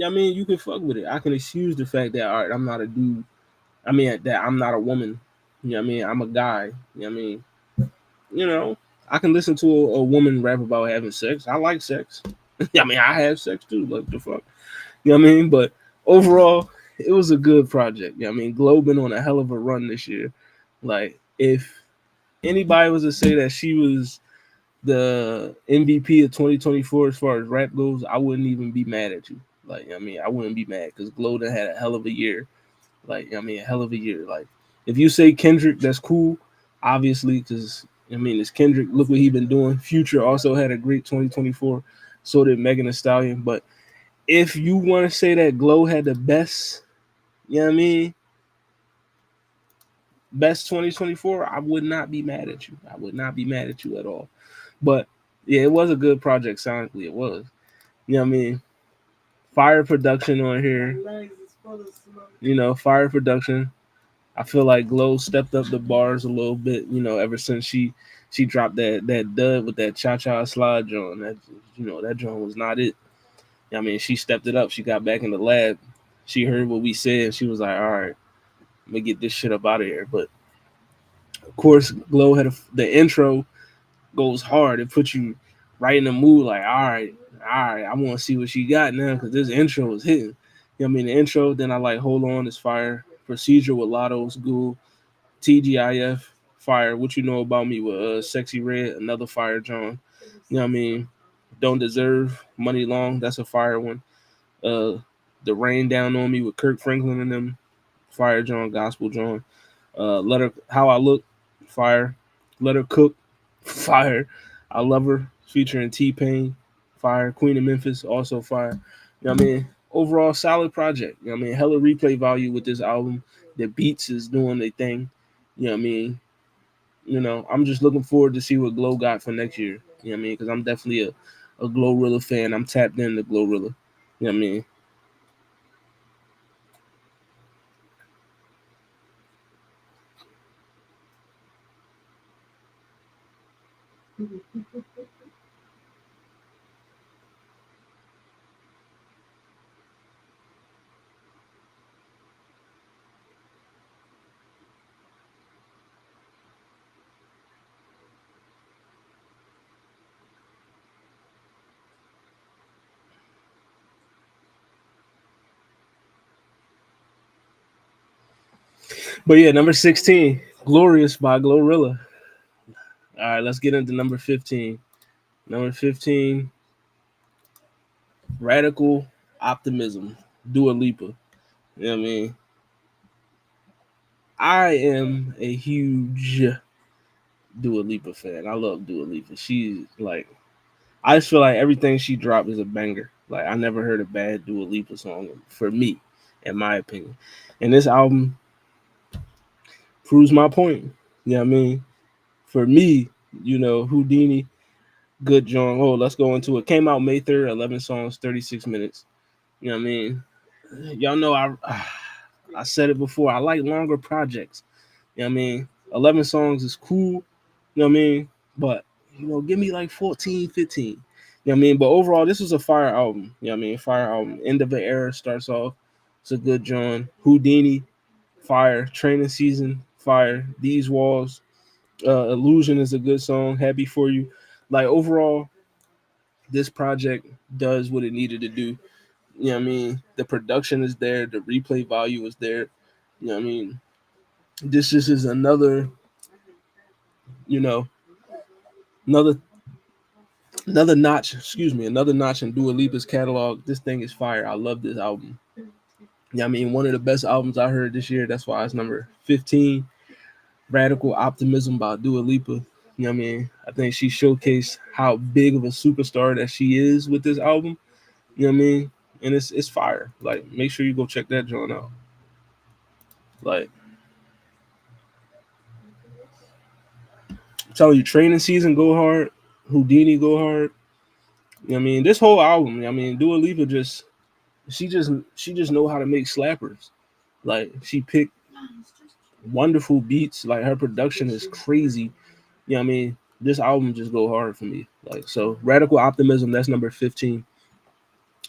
I mean, you can fuck with it. I can excuse the fact that all right, I'm not a dude. I mean, that I'm not a woman. You know what I mean? I'm a guy. You know what I mean? You know, I can listen to a woman rap about having sex. I like sex. I mean, I have sex too. Like the fuck. You know what I mean? But overall, it was a good project. You know what I mean? Glow been on a hell of a run this year. Like, if anybody was to say that she was the MVP of 2024 as far as rap goes, I wouldn't even be mad at you. Like, I mean, I wouldn't be mad because Glow done had a hell of a year. Like, I mean, a hell of a year. Like, if you say Kendrick, that's cool, obviously, because I mean, it's Kendrick. Look what he been doing. Future also had a great 2024. So did Megan Thee Stallion. But if you want to say that Glow had the best, you know what I mean, best 2024, I would not be mad at you. I would not be mad at you at all. But yeah, it was a good project sonically. It was. You know what I mean? Fire production on here. You know, fire production. I feel like Glow stepped up the bars a little bit, you know, ever since she dropped that dud with that cha cha slide joint. That, you know, that joint was not it. I mean, she stepped it up. She got back in the lab. She heard what we said. She was like, all right, let me get this shit up out of here. But of course, Glow had the intro goes hard. It puts you right in the mood. Like, all right, I want to see what she got now because this intro is hitting. You know what I mean? The intro. Then I like hold on, it's fire. Procedure with Lotto's Ghoul. TGIF fire. What you know about me with Sexy Red, another fire John. You know what I mean? Don't deserve money long. That's a fire one. Uh, the rain down on me with Kirk Franklin and them. Fire John, Gospel John. Let her how I look. Fire. Let her cook. Fire. I love her. Featuring T Pain. Fire. Queen of Memphis also fire. You know what I mean? Overall solid project. You know what I mean? Hella replay value with this album. The beats is doing their thing. You know what I mean? You know, I'm just looking forward to see what Glow got for next year. You know what I mean? Because I'm definitely a Glorilla fan. I'm tapped into Glorilla. You know what I mean? But yeah, number 16, Glorious by Glorilla. All right, let's get into number 15. Number 15, Radical Optimism, Dua Lipa. You know what I mean? I am a huge Dua Lipa fan. I love Dua Lipa. She's like, I just feel like everything she dropped is a banger. Like, I never heard a bad Dua Lipa song for me, in my opinion. And this album proves my point. You know what I mean? For me, you know, Houdini, good John. Oh, let's go into it. Came out May 3rd, 11 songs, 36 minutes. You know what I mean? Y'all know I said it before. I like longer projects. You know what I mean? 11 songs is cool. You know what I mean? But, you know, give me like 14, 15. You know what I mean? But overall, this was a fire album. You know what I mean? Fire album. End of the era starts off. It's a good John. Houdini, fire. Training season, fire. These walls. Illusion is a good song. Happy for you. Like, overall, this project does what it needed to do. You know what I mean? The production is there. The replay value is there. You know what I mean? This just is another, you know, another another notch, excuse me, another notch in Dua Lipa's catalog. This thing is fire. I love this album. Yeah, I mean, one of the best albums I heard this year. That's why it's number 15. Radical Optimism by Dua Lipa. You know what I mean? I think she showcased how big of a superstar that she is with this album. You know what I mean? And it's fire. Like, make sure you go check that joint out. Like, I'm telling you, training season go hard. Houdini go hard. You know what I mean? This whole album, I mean, Dua Lipa she just know how to make slappers. Like, she picked wonderful beats. Like, her production is crazy. You know what I mean? This album just go hard for me. Like, so Radical Optimism, that's number 15.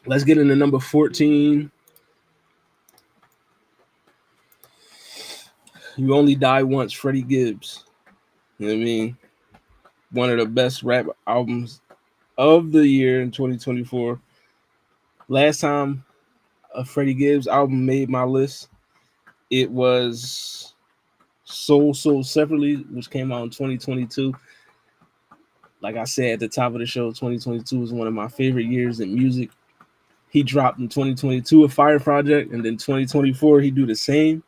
Let's get into number 14. You Only Die Once, Freddie Gibbs. You know what I mean? One of the best rap albums of the year in 2024. Last time a Freddie Gibbs album made my list, it was Soul Separately, which came out in 2022. Like I said at the top of the show, 2022 is one of my favorite years in music. He dropped in 2022 a Fire Project, and then 2024 he do the same.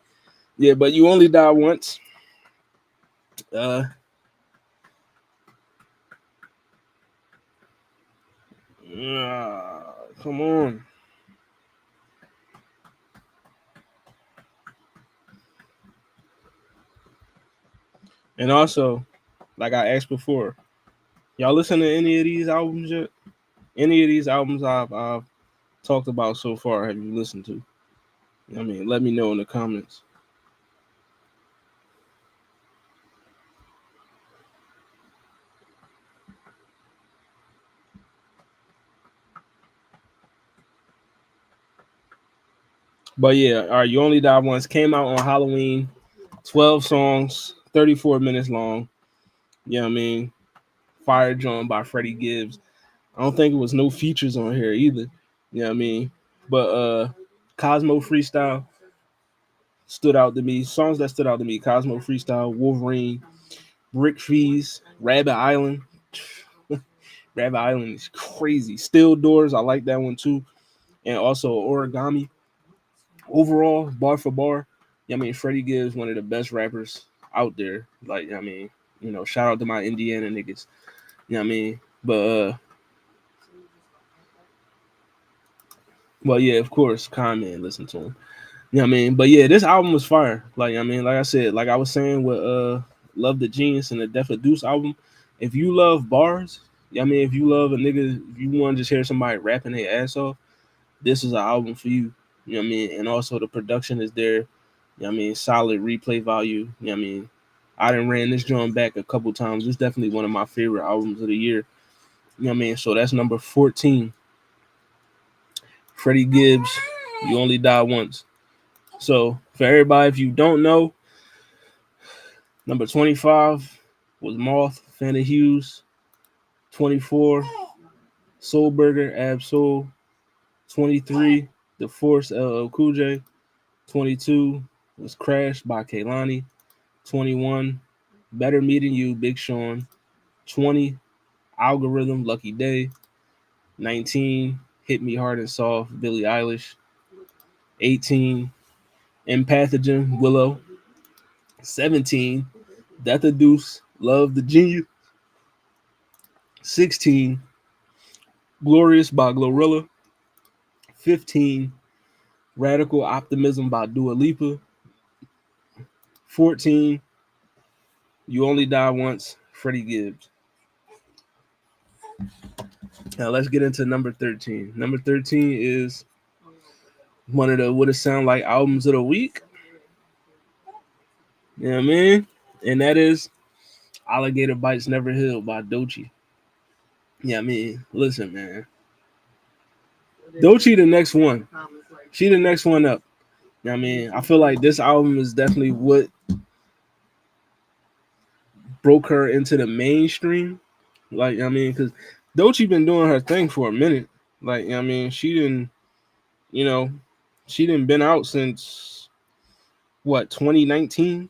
Yeah, but you only die once. Uh, Come on. And also, like I asked before, y'all listen to any of these albums yet? Any of these albums I've talked about so far, have you listened to? I mean, let me know in the comments. But yeah, all right, You Only Die Once came out on Halloween, 12 songs, 34 minutes long. You know what I mean? Fire Drum by Freddie Gibbs. I don't think it was no features on here either. You know what I mean? But Cosmo Freestyle stood out to me. Songs that stood out to me: Cosmo Freestyle, Wolverine, Brick Fees, Rabbit Island. Rabbit Island is crazy. Still Doors, I like that one too. And also Origami. Overall, bar for bar, I mean, Freddie Gibbs, one of the best rappers out there. Like, I mean, shout out to my Indiana niggas. You know what I mean? But yeah, of course, comment, listen to him. You know what I mean? But yeah, this album was fire. Like, I mean, like I said, like I was saying with Love the Genius and the Death of Deuce album, if you love bars, I mean, if you love a nigga, if you want to just hear somebody rapping their ass off, this is an album for you. You know what I mean? And also the production is there. You know what I mean? Solid replay value. You know what I mean? I done ran this drum back a couple times. It's definitely one of my favorite albums of the year. You know what I mean? So that's number 14. Freddie Gibbs, You Only Die Once. So for everybody, if you don't know, number 25 was Moth, Fan of Hughes. 24, Soul Burger, Ab Soul. 23, The Force, LL Cool J. 22 was Crash by Kaylani. 21, Better Meeting You, Big Sean. 20, Algorithm, Lucky Day. 19, Hit Me Hard and Soft, Billie Eilish. 18, Empathogen, Willow. 17, Death of Deuce, Love the Genius. 16, Glorious by Glorilla. 15, Radical Optimism by Dua Lipa. 14, You Only Die Once, Freddie Gibbs. Now let's get into number 13. Number 13 is one of the what it sound like albums of the week. You know what I mean? And that is Alligator Bites Never Heal by Doechii. Yeah, I mean, listen, man. Doechii the next one. She the next one up. You know what I mean? I feel like this album is definitely what broke her into the mainstream. Like, I mean, because Doechii been doing her thing for a minute. Like, I mean, you know, she didn't been out since what 2019.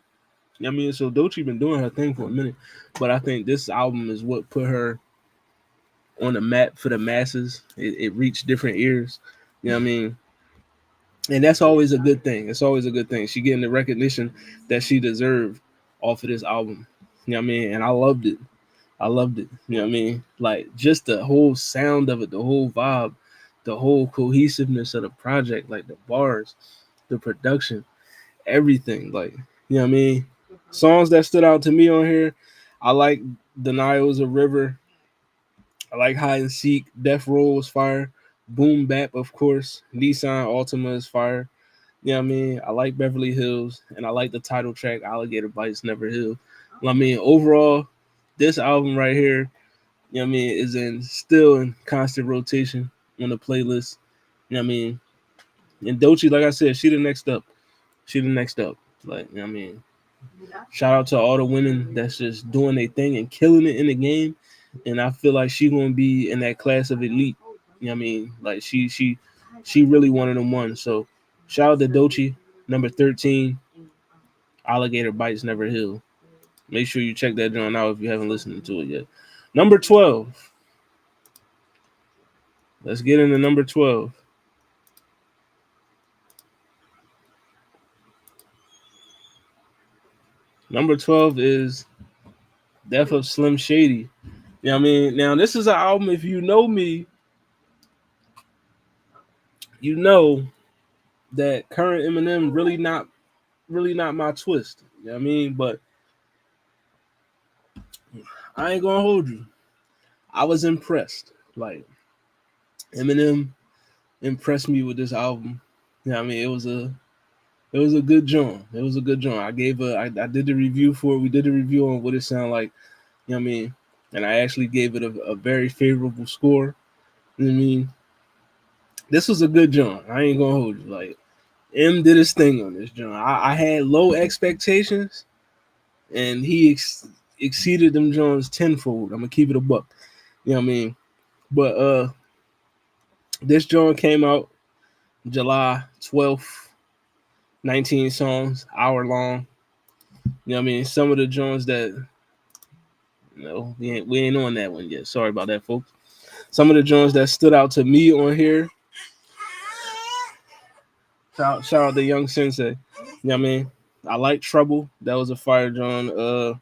I mean, so Doechii been doing her thing for a minute, but I think this album is what put her on the map for the masses. It reached different ears. You know what I mean? And that's always a good thing. It's always a good thing. She getting the recognition that she deserved off of this album. You know what I mean? And I loved it. I loved it. You know what I mean? Like just the whole sound of it, the whole vibe, the whole cohesiveness of the project, like the bars, the production, everything. Like, you know what I mean? Songs that stood out to me on here, I like Denials of River. I like Hide and Seek. Death Roll was fire. Boom Bap, of course. Nissan Altima is fire. You know what I mean? I like Beverly Hills, and I like the title track, Alligator Bites Never Heal. I mean, overall, this album right here, you know what I mean, is still in constant rotation on the playlist. You know what I mean? And Doechii, like I said, she the next up. She the next up. Like, you know what I mean? Shout out to all the women that's just doing their thing and killing it in the game. And I feel like she gonna be in that class of elite. You know what I mean? Like she really one of them ones. So shout out to Doechii, number 13, Alligator Bites Never Heal. Make sure you check that joint out if you haven't listened to it yet. Number 12. Let's get into number 12. Number 12 is Death of Slim Shady. You know what I mean? Now this is an album, if you know me, you know that current Eminem really not my twist. You know what I mean? But I ain't gonna hold you. I was impressed. Like Eminem impressed me with this album. You know what I mean? It was a good joint. It was a good joint. I did the review for it. We did the review on what it sounded like. You know what I mean? And I actually gave it a very favorable score. You know what I mean? This was a good joint. I ain't gonna hold you. Like M did his thing on this joint. I had low expectations, and he exceeded them joints tenfold. I'm gonna keep it a buck. You know what I mean? But this joint came out July 12th, 19 songs, hour long. You know what I mean? Some of the joints that we ain't on that one yet. Sorry about that, folks. Some of the joints that stood out to me on here. Shout out to Young Sensei. You know what I mean? I like Trouble. That was a fire joint.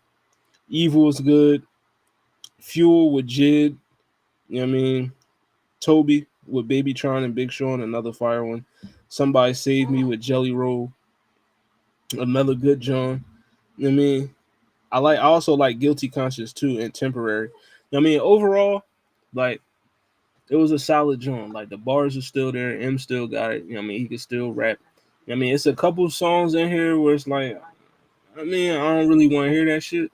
Evil's good. Fuel with Jid. You know what I mean? Toby with Baby Tron and Big Sean, another fire one. Somebody Save Me with Jelly Roll, another good John. You know what I mean? I also like Guilty Conscience too and Temporary. You know what I mean? Overall, like it was a solid joint. Like the bars are still there, M still got it. You know what I mean? He can still rap. You know what I mean? It's a couple songs in here where it's like, I mean, I don't really want to hear that shit.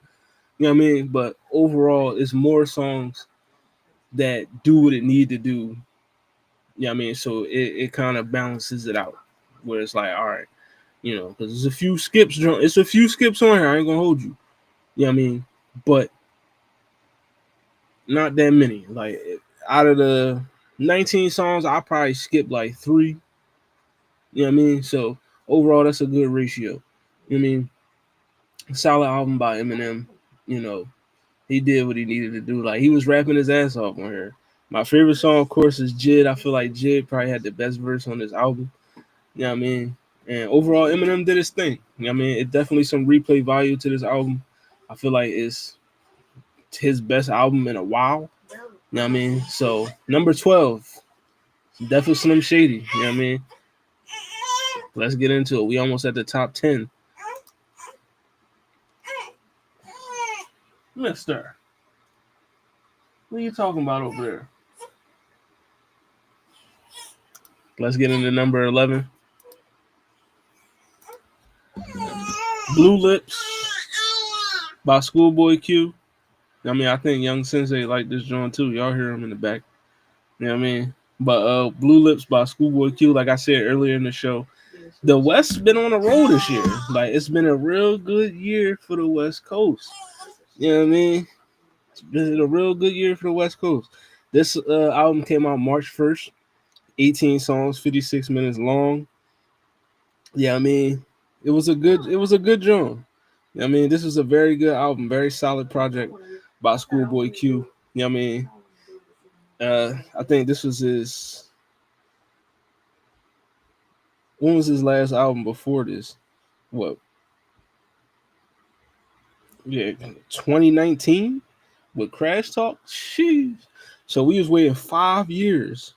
You know what I mean? But overall, it's more songs that do what it need to do. You know what I mean? So it kind of balances it out. Where it's like, all right, because there's a few skips. It's a few skips on here. I ain't gonna hold you. You know what I mean? But not that many. Like out of the 19 songs, I probably skipped like 3. You know what I mean? So overall, that's a good ratio. You know what I mean? Solid album by Eminem. You know, he did what he needed to do. Like he was rapping his ass off on here. My favorite song, of course, is Jid. I feel like Jid probably had the best verse on this album. You know what I mean? And overall, Eminem did his thing. You know what I mean? It definitely some replay value to this album. I feel like it's his best album in a while. You know what I mean? So number 12, Death of Slim Shady. You know what I mean? Let's get into it. We almost at the top 10. Mister, what are you talking about over there? Let's get into number 11. Blue Lips by Schoolboy Q. I mean, I think Young Sensei like this joint too. Y'all hear him in the back. You know what I mean? But Blue Lips by Schoolboy Q, like I said earlier in the show, the West's been on a roll this year. Like it's been a real good year for the West Coast. You know what I mean? It's been a real good year for the West Coast. This album came out March 1st. 18 songs, 56 minutes long. Yeah, I mean, it was a good joint. I mean, this was a very good album, very solid project by Schoolboy Q. You know what I mean? I think this was his. When was his last album before this? What? Yeah, 2019 with Crash Talk. Sheesh. So we was waiting 5 years.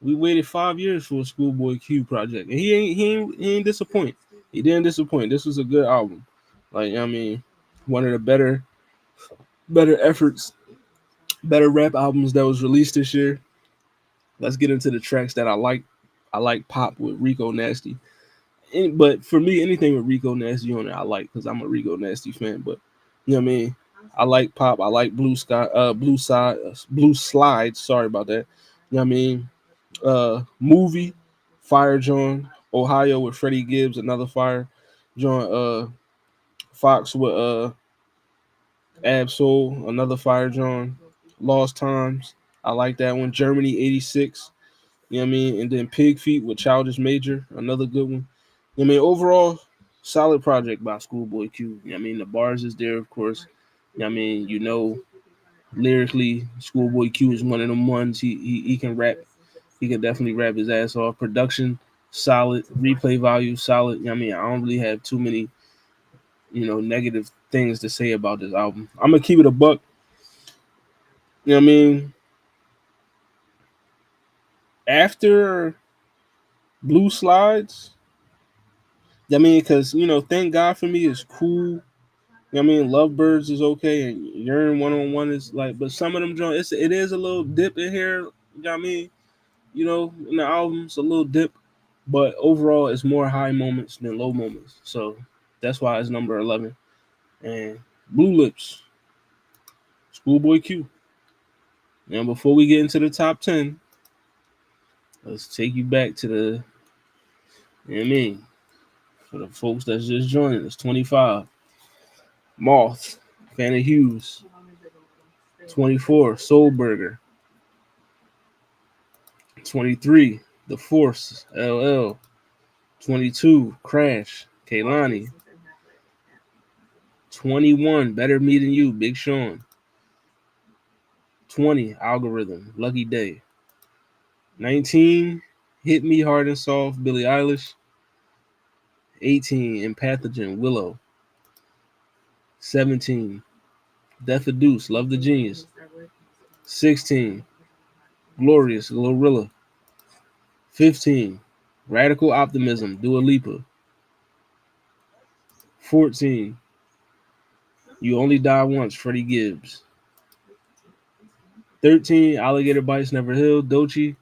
We waited 5 years for a Schoolboy Q project, and he ain't disappoint. He didn't disappoint. This was a good album. Like I mean, one of the better efforts, better rap albums that was released this year. Let's get into the tracks that I like. I like Pop with Rico Nasty. But for me, anything with Rico Nasty on it, I like because I'm a Rico Nasty fan. But you know what I mean. I like Pop. I like Blue Slide. Sorry about that. You know what I mean. Movie, Fire John, Ohio with Freddie Gibbs, another Fire John. Fox with Absol, another Fire John. Lost Times. I like that one. Germany '86. You know what I mean? And then Pig Feet with Childish Major, another good one. You know what I mean? Overall, solid project by Schoolboy Q. You know what I mean? The bars is there, of course. You know what I mean? Lyrically, Schoolboy Q is one of them ones. He can rap. He can definitely rap his ass off. Production, solid. Replay value, solid. You know what I mean? I don't really have too many, negative things to say about this album. I'm gonna keep it a buck. You know what I mean? After Blue Slides, I mean, because Thank God for Me is cool. You know what I mean? Lovebirds is okay, and Yearn 1-on-1 is like, but some of them joints, it is a little dip in here. You know what I mean? In the album's a little dip, but overall, it's more high moments than low moments. So that's why it's number 11. And Blue Lips, Schoolboy Q. Now, before we get into the top 10, let's take you back to the, you know what I mean? For the folks that's just joining us, 25, Moth, Fanna Hughes. 24, Soul Burger. 23, The Force, LL. 22, Crash, Kaylani. 21, Better Me Than You, Big Sean. 20, Algorithm, Lucky Day. 19, Hit Me Hard and Soft, Billie Eilish. 18, Empathogen, Willow. 17, Death of Deuce, Love the Genius. 16, Glorious, Glorilla. 15, Radical Optimism, Dua Lipa. 14, You Only Die Once, Freddie Gibbs. 13, Alligator Bites Never Heal, Doechii.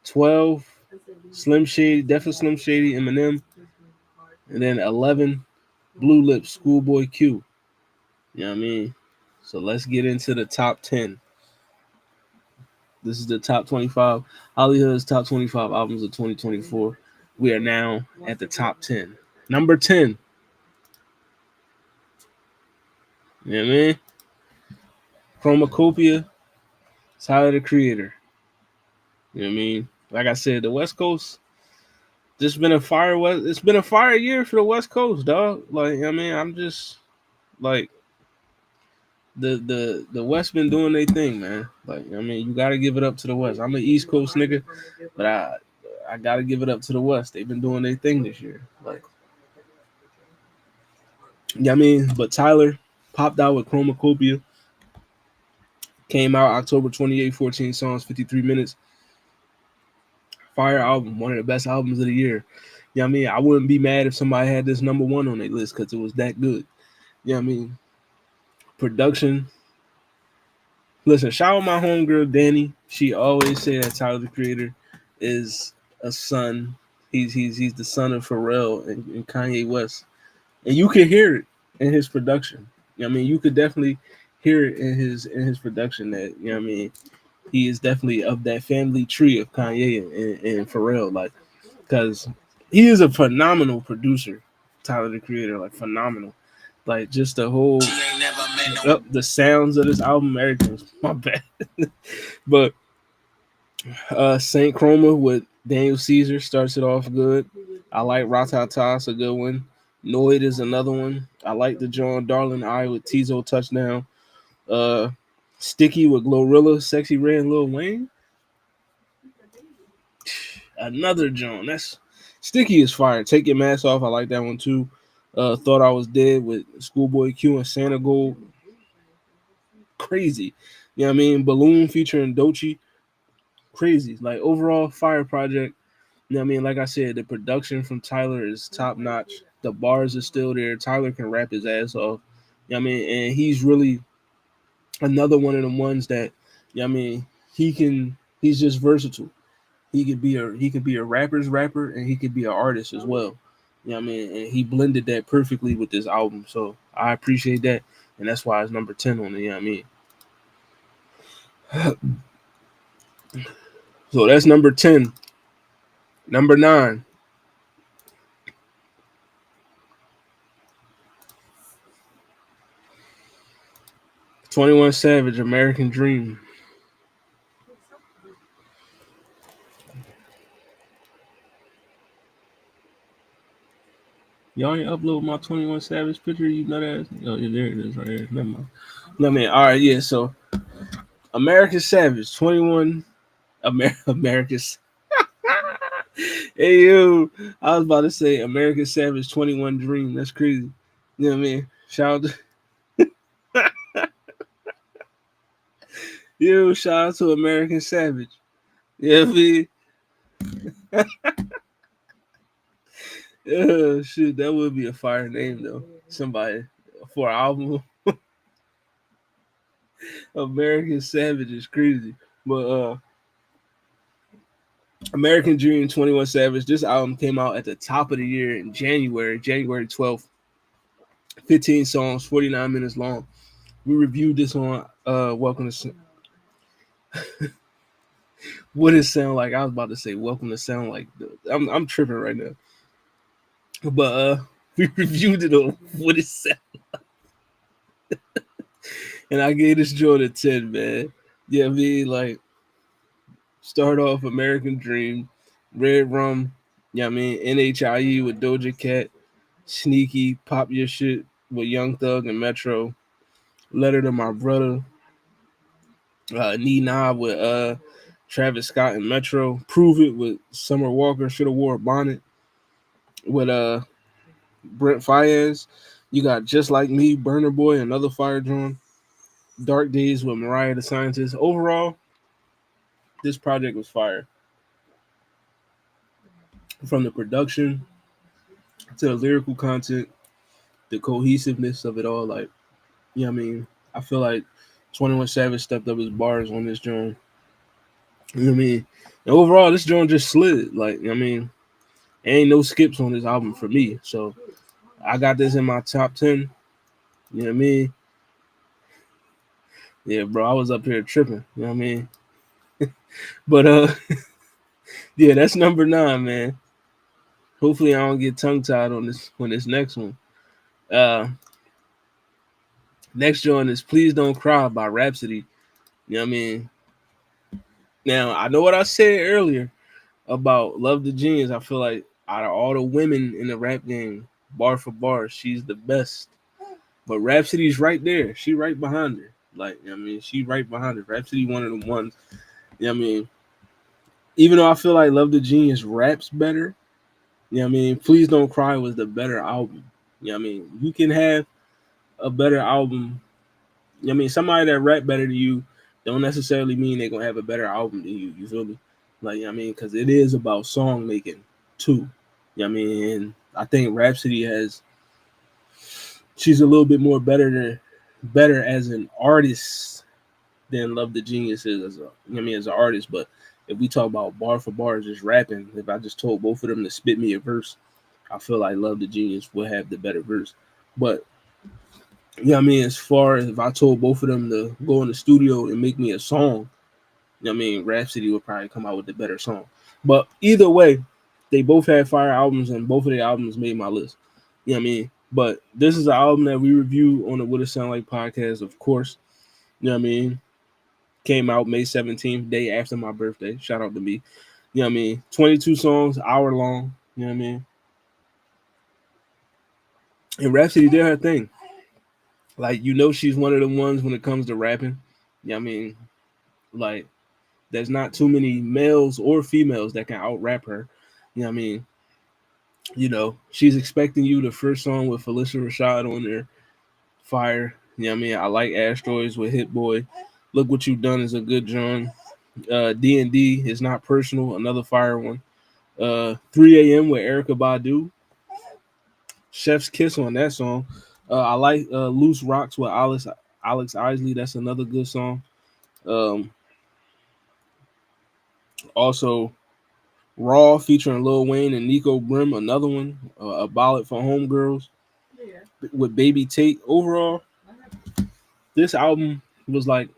12, Slim Shady, definitely Slim Shady, Eminem. And then 11, Blue Lips, Schoolboy Q. You know what I mean? So let's get into the top 10. This is the top 25. HollyHood's top 25 albums of 2024. We are now at the top 10. Number 10. You know what I mean? Chromacopia, Tyler the Creator. You know what I mean? Like I said, the West Coast, it's been a fire year for the West Coast, dog. Like, I mean, I'm just like the West been doing their thing, man. Like, I mean, you gotta give it up to the West. I'm an East Coast nigga, but I gotta give it up to the West. They've been doing their thing this year. Like, yeah, I mean, but Tyler popped out with Chromacopia. Came out October 28, 14 songs, 53 minutes. Fire album, one of the best albums of the year. You know what I mean? I wouldn't be mad if somebody had this number one on their list because it was that good. You know what I mean? Production. Listen, shout out my homegirl Danny. She always say that Tyler the Creator is a son. He's the son of Pharrell and Kanye West. And you can hear it in his production. You know what I mean? You could definitely hear it in his production that, you know what I mean, he is definitely of that family tree of Kanye and Pharrell, like, because he is a phenomenal producer, Tyler the Creator, like phenomenal, like just the whole the sounds of this album, everything's my bad, but Saint Chroma with Daniel Caesar starts it off good. I like Ratata, it's a good one. Noid is another one. I like the John Darling Eye with Tizo touchdown. Uh, Sticky with Glorilla, Sexy Red, and Lil Wayne. Another John. That's Sticky is fire. Take Your Mask Off. I like that one too. Thought I Was Dead with Schoolboy Q and Santa Gold. Crazy. You know what I mean? Balloon featuring Doechii. Crazy. Like overall fire project. You know what I mean? Like I said, the production from Tyler is top notch. The bars are still there. Tyler can rap his ass off. You know what I mean? And he's really another one of them ones that, you know what I mean, he's just versatile. He could be a rapper's rapper and he could be an artist as well. You know what I mean? And he blended that perfectly with this album. So I appreciate that. And that's why it's number 10 on it, you know what I mean? So that's number 10. Number 9. "21 Savage, American Dream." Y'all ain't upload my 21 Savage picture, you nut ass. Oh, yeah, there it is right here. Never mind. No, man. All right, yeah. So American Savage, 21 America's Hey yo, I was about to say American Savage 21 Dream. That's crazy. You know what I mean? Shout out to yo, shout out to American Savage. You know what I mean? Shoot, that would be a fire name though. Somebody for an album. American Savage is crazy. But American Dream 21 Savage, this album came out at the top of the year in January 12th. 15 songs, 49 minutes long. We reviewed this on Welcome to what it sound like. I was about to say Welcome to Sound Like. I'm tripping right now. But we reviewed it on what it sound, and I gave this joint a 10, man. Yeah, I mean, like, start off American Dream, Red Rum, yeah, I mean, NHIE with Doja Cat, Sneaky, Pop Your Shit with Young Thug and Metro, Letter to My Brother, Knee Knob with Travis Scott and Metro, Prove It with Summer Walker, Should Have Wore a Bonnet with Brent Fayez. You got Just Like Me, Burner Boy, another fire drum. Dark Days with Mariah the Scientist. Overall, this project was fire. From the production to the lyrical content, the cohesiveness of it all. Like, you know what I mean? I feel like 21 Savage stepped up his bars on this joint. You know what I mean? And overall, this joint just slid. Like, you know what I mean? Ain't no skips on this album for me. So I got this in my top 10. You know what I mean? Yeah, bro, I was up here tripping. You know what I mean? But yeah, that's number 9, man. Hopefully I don't get tongue tied on this next one. Uh Next joint is Please Don't Cry by Rhapsody. You know what I mean? Now I know what I said earlier about Love the Genius. I feel like out of all the women in the rap game, bar for bar, she's the best. But Rhapsody's right there. She right behind her. Like, you know what I mean, she right behind her. Rhapsody one of the ones. You know what I mean? Even though I feel like Love the Genius raps better, you know what I mean? Please Don't Cry was the better album. You know what I mean? You can have a better album. You know what I mean? Somebody that rap better than you don't necessarily mean they're gonna have a better album than you. You feel me? Like, you know what I mean? Because it is about song making too. You know what I mean? And I think Rhapsody has she's a little bit more better as an artist than Love the Genius is as a you know what I mean as an artist. But if we talk about bar for bar just rapping, if I just told both of them to spit me a verse, I feel like Love the Genius will have the better verse. But you know what I mean, as far as if I told both of them to go in the studio and make me a song, you know what I mean, Rhapsody would probably come out with the better song. But either way, they both had fire albums and both of their albums made my list. You know what I mean? But this is an album that we review on the What It Sound Like podcast, of course. You know what I mean? Came out May 17th, day after my birthday. Shout out to me. You know what I mean? 22 songs, hour long. You know what I mean? And Rhapsody did her thing. Like, you know, she's one of the ones when it comes to rapping. You know what I mean? Like, there's not too many males or females that can out rap her. You know what I mean? You know, she's expecting you the first song with Felicia Rashad on there. Fire. You know what I mean? I like Asteroids with Hit Boy. Look What You Done is a good John. D&D is Not Personal, another fire one. 3 a.m. with Erica Badu. Chef's Kiss on that song. I like Loose Rocks with Alex Isley. That's another good song. Um, Also, Raw featuring Lil Wayne and Nico Brim, another one. A Ballad for Homegirls with Baby Tate. Overall, this album was like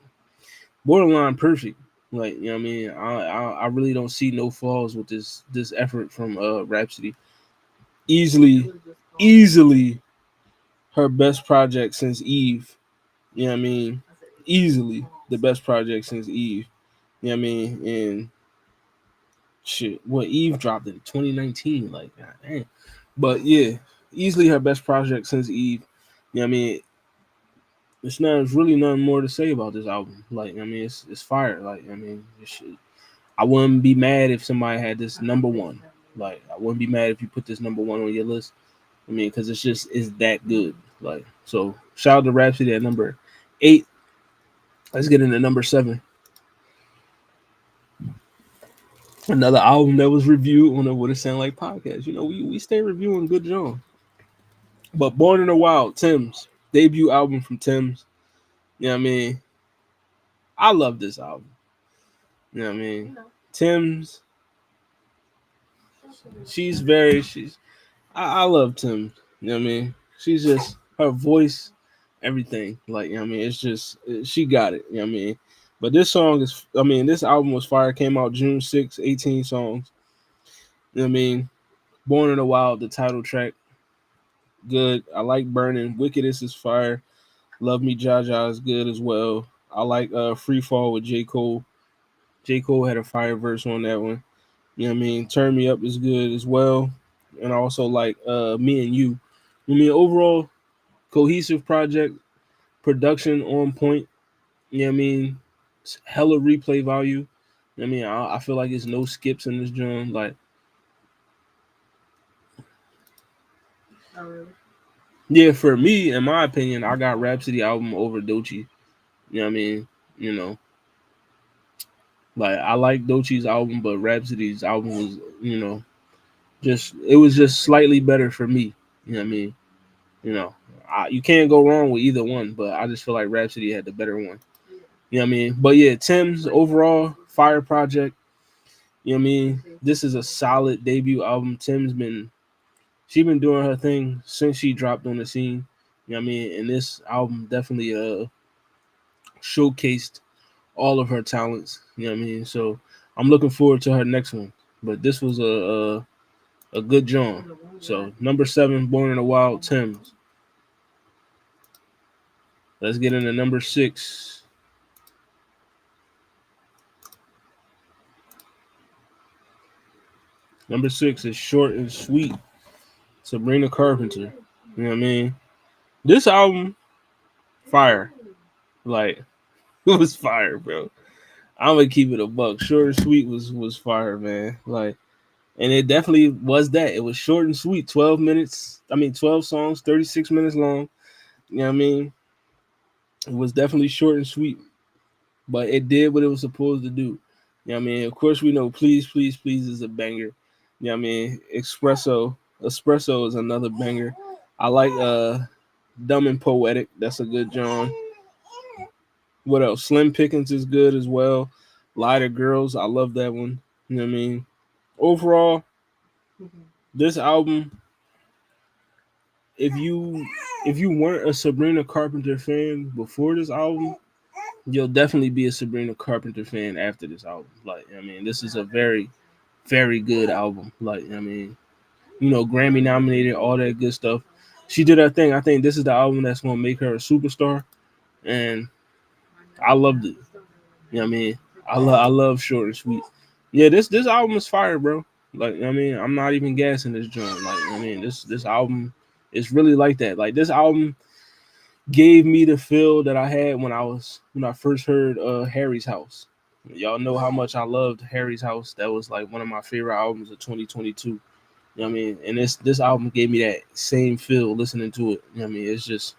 borderline perfect. Like, you know what I mean? I really don't see no flaws with this effort from Rhapsody. Easily her best project since Eve. You know what I mean? Easily the best project since Eve. You know what I mean? And shit, what Eve dropped in 2019, like, god damn. But yeah, easily her best project since Eve. You know what I mean? There's really nothing more to say about this album. Like, I mean, it's fire. Like, I mean, this shit, I wouldn't be mad if somebody had this number one. Like, I wouldn't be mad if you put this number one on your list. I mean, because it's that good. Like, so shout out to Rhapsody at number 8. Let's get into number 7. Another album that was reviewed on the What It Sound Like podcast. You know, we stay reviewing good John. But Born in the Wild, Tim's debut album from Tim's. You know what I mean? I love this album. You know what I mean? Tim's, she's I love Tim. You know what I mean? She's just her voice, everything. Like, you know what I mean? It's just she got it. You know what I mean? But this song is, I mean, this album was fire. Came out June 6th, 18 songs. You know what I mean? Born in the Wild, the title track, good. I like Burning. Wickedest is fire. Love Me Jaja is good as well. I like Free Fall with J. Cole. J. Cole had a fire verse on that one. You know what I mean? Turn Me Up is good as well. And I also like Me and You. I mean, overall, cohesive project, production on point. You know what I mean? It's hella replay value. I mean, I feel like there's no skips in this joint. Like, Oh, really? yeah, for me, in my opinion, I got Rhapsody album over Doechii. You know what I mean? You know, like, I like Doechii's album, but Rhapsody's album was, you know, just it was just slightly better for me. You know what I mean? You know, you can't go wrong with either one, but I just feel like Rhapsody had the better one. You know what I mean? But yeah, Tim's overall fire project. You know what I mean? This is a solid debut album. She been doing her thing since she dropped on the scene. You know what I mean? And this album definitely showcased all of her talents. You know what I mean? So I'm looking forward to her next one. But this was a good John. So number 7, Born in the Wild, Tim's. Let's get into number 6. Number 6 is Short and Sweet, Sabrina Carpenter. You know what I mean? This album, fire. Like, it was fire, bro. I'm gonna keep it a buck. Short and Sweet was fire, man. Like, and it definitely was that. It was short and sweet. 12 minutes. I mean, 12 songs, 36 minutes long. You know what I mean? It was definitely short and sweet, but it did what it was supposed to do. You know what I mean? Of course, we know Please, Please, Please is a banger. You know what I mean? Espresso is another banger. I like Dumb and Poetic. That's a good John. What else? Slim Pickens is good as well. Lighter Girls, I love that one. You know what I mean? Overall, this album, if you weren't a Sabrina Carpenter fan before this album, you'll definitely be a Sabrina Carpenter fan after this album. Like, I mean, this is a very, very good album. Like, I mean, you know, Grammy nominated, all that good stuff. She did her thing. I think this is the album that's gonna make her a superstar, and I loved it. You know what I mean? I love Short and Sweet. Yeah, this album is fire, bro. Like, I mean, I'm not even gassing this joint. Like, I mean, this album is really like that. Like, this album gave me the feel that I had when I first heard Harry's House. Y'all know how much I loved Harry's House. That was like one of my favorite albums of 2022. You know what I mean? And this album gave me that same feel listening to it. You know what I mean? It's just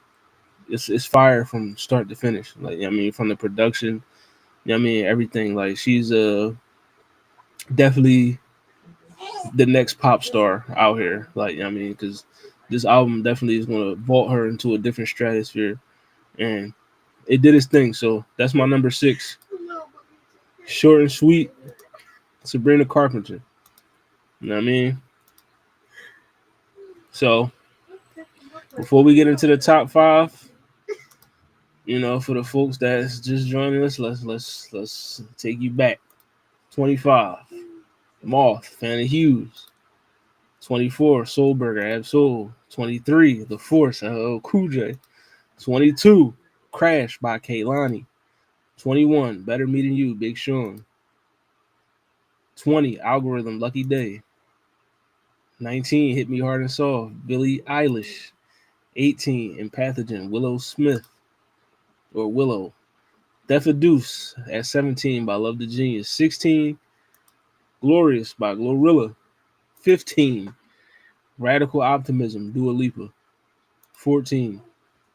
it's fire from start to finish. Like, I mean, from the production, you know what I mean, everything. Like, she's definitely the next pop star out here. Like, you know what I mean, because this album definitely is gonna vault her into a different stratosphere. And it did its thing. So that's my number 6. Short and Sweet, Sabrina Carpenter. You know what I mean? So before we get into the top 5, you know, for the folks that's just joining us, let's take you back. 25, Moth, Fan of Hughes. 24, Soulburger, Absol. 23, The Force, LL Cool J. 22, Crash by Kaylani. 21, Better Meeting You, Big Sean. 20, Algorithm, Lucky Day. 19, Hit Me Hard and Soft, Billie Eilish. 18, Empathogen, Willow Smith, or Willow. Death of Deuce at 17 by Love the Genius. 16, Glorious by Glorilla. 15, Radical Optimism, Dua Lipa. 14,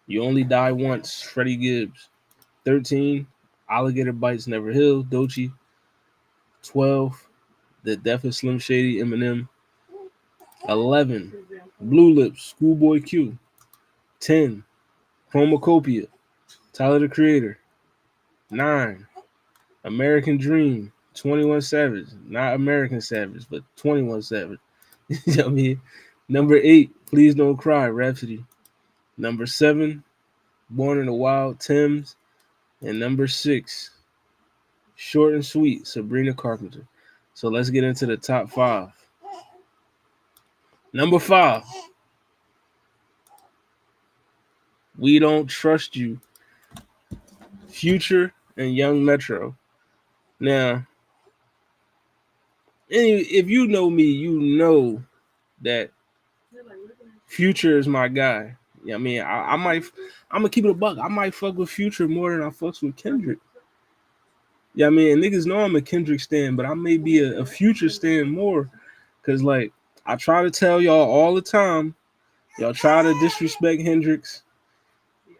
You Only Die Once, Freddie Gibbs. 13, Alligator Bites Never Heal, Doechii. 12, The Death of Slim Shady, Eminem. 11, Blue Lips, Schoolboy Q. 10, Chromacopia, Tyler the Creator. 9, American Dream, 21 Savage. Not American Savage, but 21 Savage. You know what I mean? Number 8, Please Don't Cry, Rhapsody. Number 7, Born in the Wild, Thames. And number 6, Short and Sweet, Sabrina Carpenter. So let's get into the top 5. Number 5, We Don't Trust You, Future and Young Metro. Now, if you know me, you know that Future is my guy. Yeah, I mean, I'm gonna keep it a buck. I might fuck with Future more than I fucks with Kendrick. Yeah, I mean, and niggas know I'm a Kendrick stan, but I may be a Future stan more, cause like I try to tell y'all all the time, y'all try to disrespect Hendrix.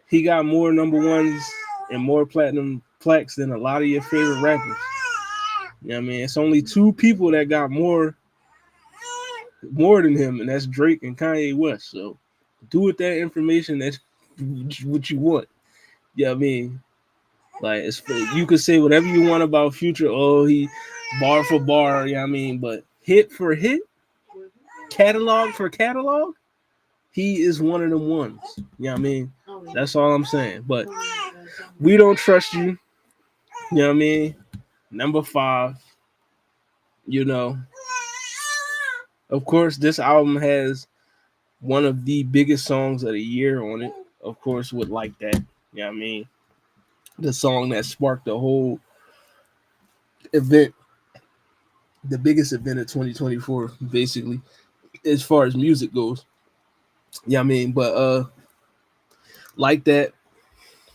He got more number ones and more platinum plaques than a lot of your favorite rappers. You know what I mean? It's only two people that got more than him, and that's Drake and Kanye West. So do with that information that's what you want. Yeah, I mean, like you could say whatever you want about Future. Oh, he bar for bar. Yeah, I mean, but hit for hit, catalog for catalog, he is one of them ones. Yeah, I mean, that's all I'm saying. But We Don't Trust You. You know what I mean? Number 5. You know, of course, this album has one of the biggest songs of the year on it. Of course, with Like That. You know what I mean? The song that sparked the whole event, the biggest event of 2024, basically, as far as music goes. Yeah, I mean, but Like That.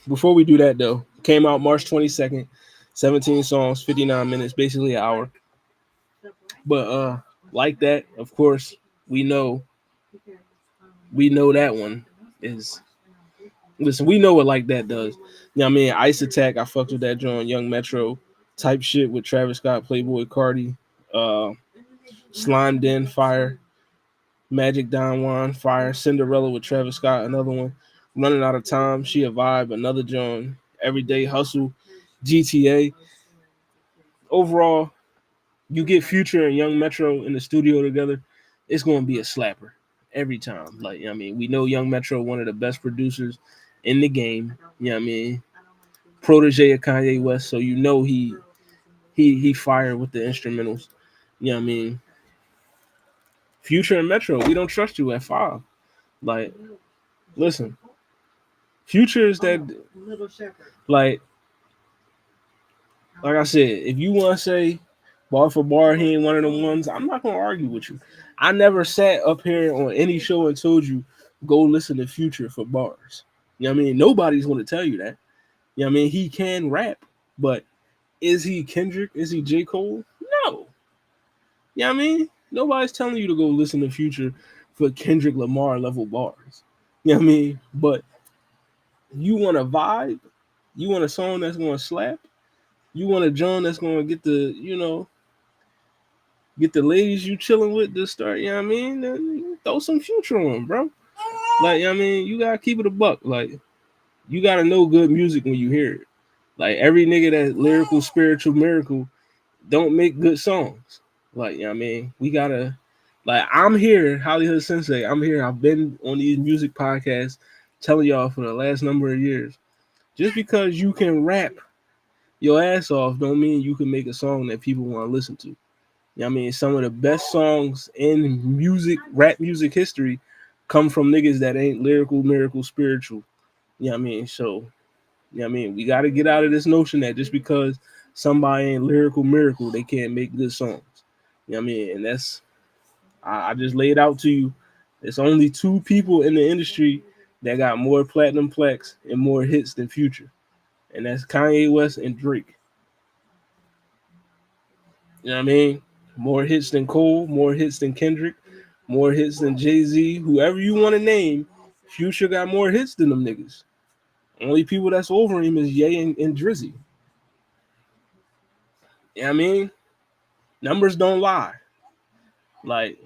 Before we do that though, came out March 22nd, 17 songs, 59 minutes, basically an hour. But Like That, of course, we know that one is, listen, we know what Like That does. You know what I mean? Ice Attack, I fucked with that joint, Young Metro type shit with Travis Scott, Playboy Cardi, uh Slime Den, fire. Magic Don Juan, fire. Cinderella with Travis Scott, another one. Running Out of Time, She a Vibe, another joint. Everyday Hustle, GTA. Overall, you get Future and Young Metro in the studio together, it's gonna be a slapper every time. Like, I mean, we know Young Metro, one of the best producers in the game. You know what I mean? Protege of Kanye West, so you know he fired with the instrumentals. You know what I mean? Future and Metro, We Don't Trust You at 5. Like, listen, Future is that, like I said, if you want to say bar for bar, he ain't one of them ones, I'm not gonna argue with you. I never sat up here on any show and told you go listen to Future for bars. You know what I mean? Nobody's gonna tell you that. You know what I mean? He can rap, but is he Kendrick? Is he J. Cole? No. You know what I mean? Nobody's telling you to go listen to Future for Kendrick Lamar level bars. You know what I mean? But you want a vibe, you want a song that's gonna slap, you want a John that's gonna get the ladies you chilling with to start, you know what I mean? Then throw some Future on, bro. Like, you know what I mean, you gotta keep it a buck. Like, you gotta know good music when you hear it. Like, every nigga that lyrical, spiritual, miracle don't make good songs. Like, you know what I mean? We gotta, like, I'm here, HollyHood Sensei. I'm here. I've been on these music podcasts telling y'all for the last number of years. Just because you can rap your ass off don't mean you can make a song that people want to listen to. You know what I mean? Some of the best songs in music, rap music history come from niggas that ain't lyrical, miracle, spiritual. You know what I mean? So, you know what I mean? We got to get out of this notion that just because somebody ain't lyrical, miracle, they can't make good songs. You know what I mean? And that's, I just laid out to you. There's only two people in the industry that got more platinum plaques and more hits than Future. And that's Kanye West and Drake. You know what I mean? More hits than Cole, more hits than Kendrick, more hits than Jay-Z, whoever you want to name. Future got more hits than them niggas. Only people that's over him is Ye and Drizzy. You know what I mean? Numbers don't lie. Like,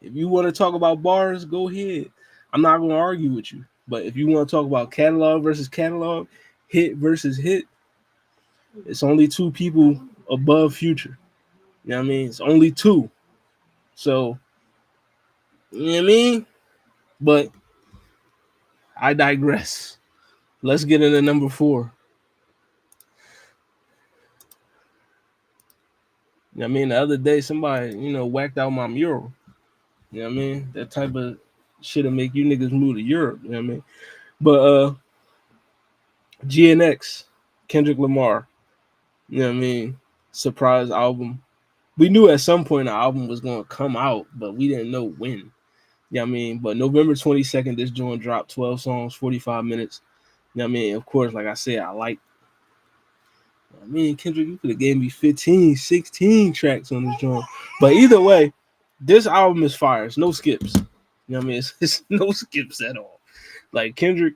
if you want to talk about bars, go ahead. I'm not going to argue with you. But if you want to talk about catalog versus catalog, hit versus hit, it's only two people above Future. You know what I mean? It's only two. So, you know what I mean? But I digress. Let's get into number four. You know what I mean? The other day, somebody, whacked out my mural. You know what I mean? That type of shit'll make you niggas move to Europe. You know what I mean? But GNX, Kendrick Lamar, you know what I mean? Surprise album. We knew at some point the album was going to come out, but we didn't know when. You know what I mean? But November 22nd, this joint dropped 12 songs, 45 minutes. You know what I mean? Of course, like I said, Kendrick, you could have gave me 15, 16 tracks on this joint. But either way, this album is fire. It's no skips. You know what I mean? It's no skips at all. Like Kendrick,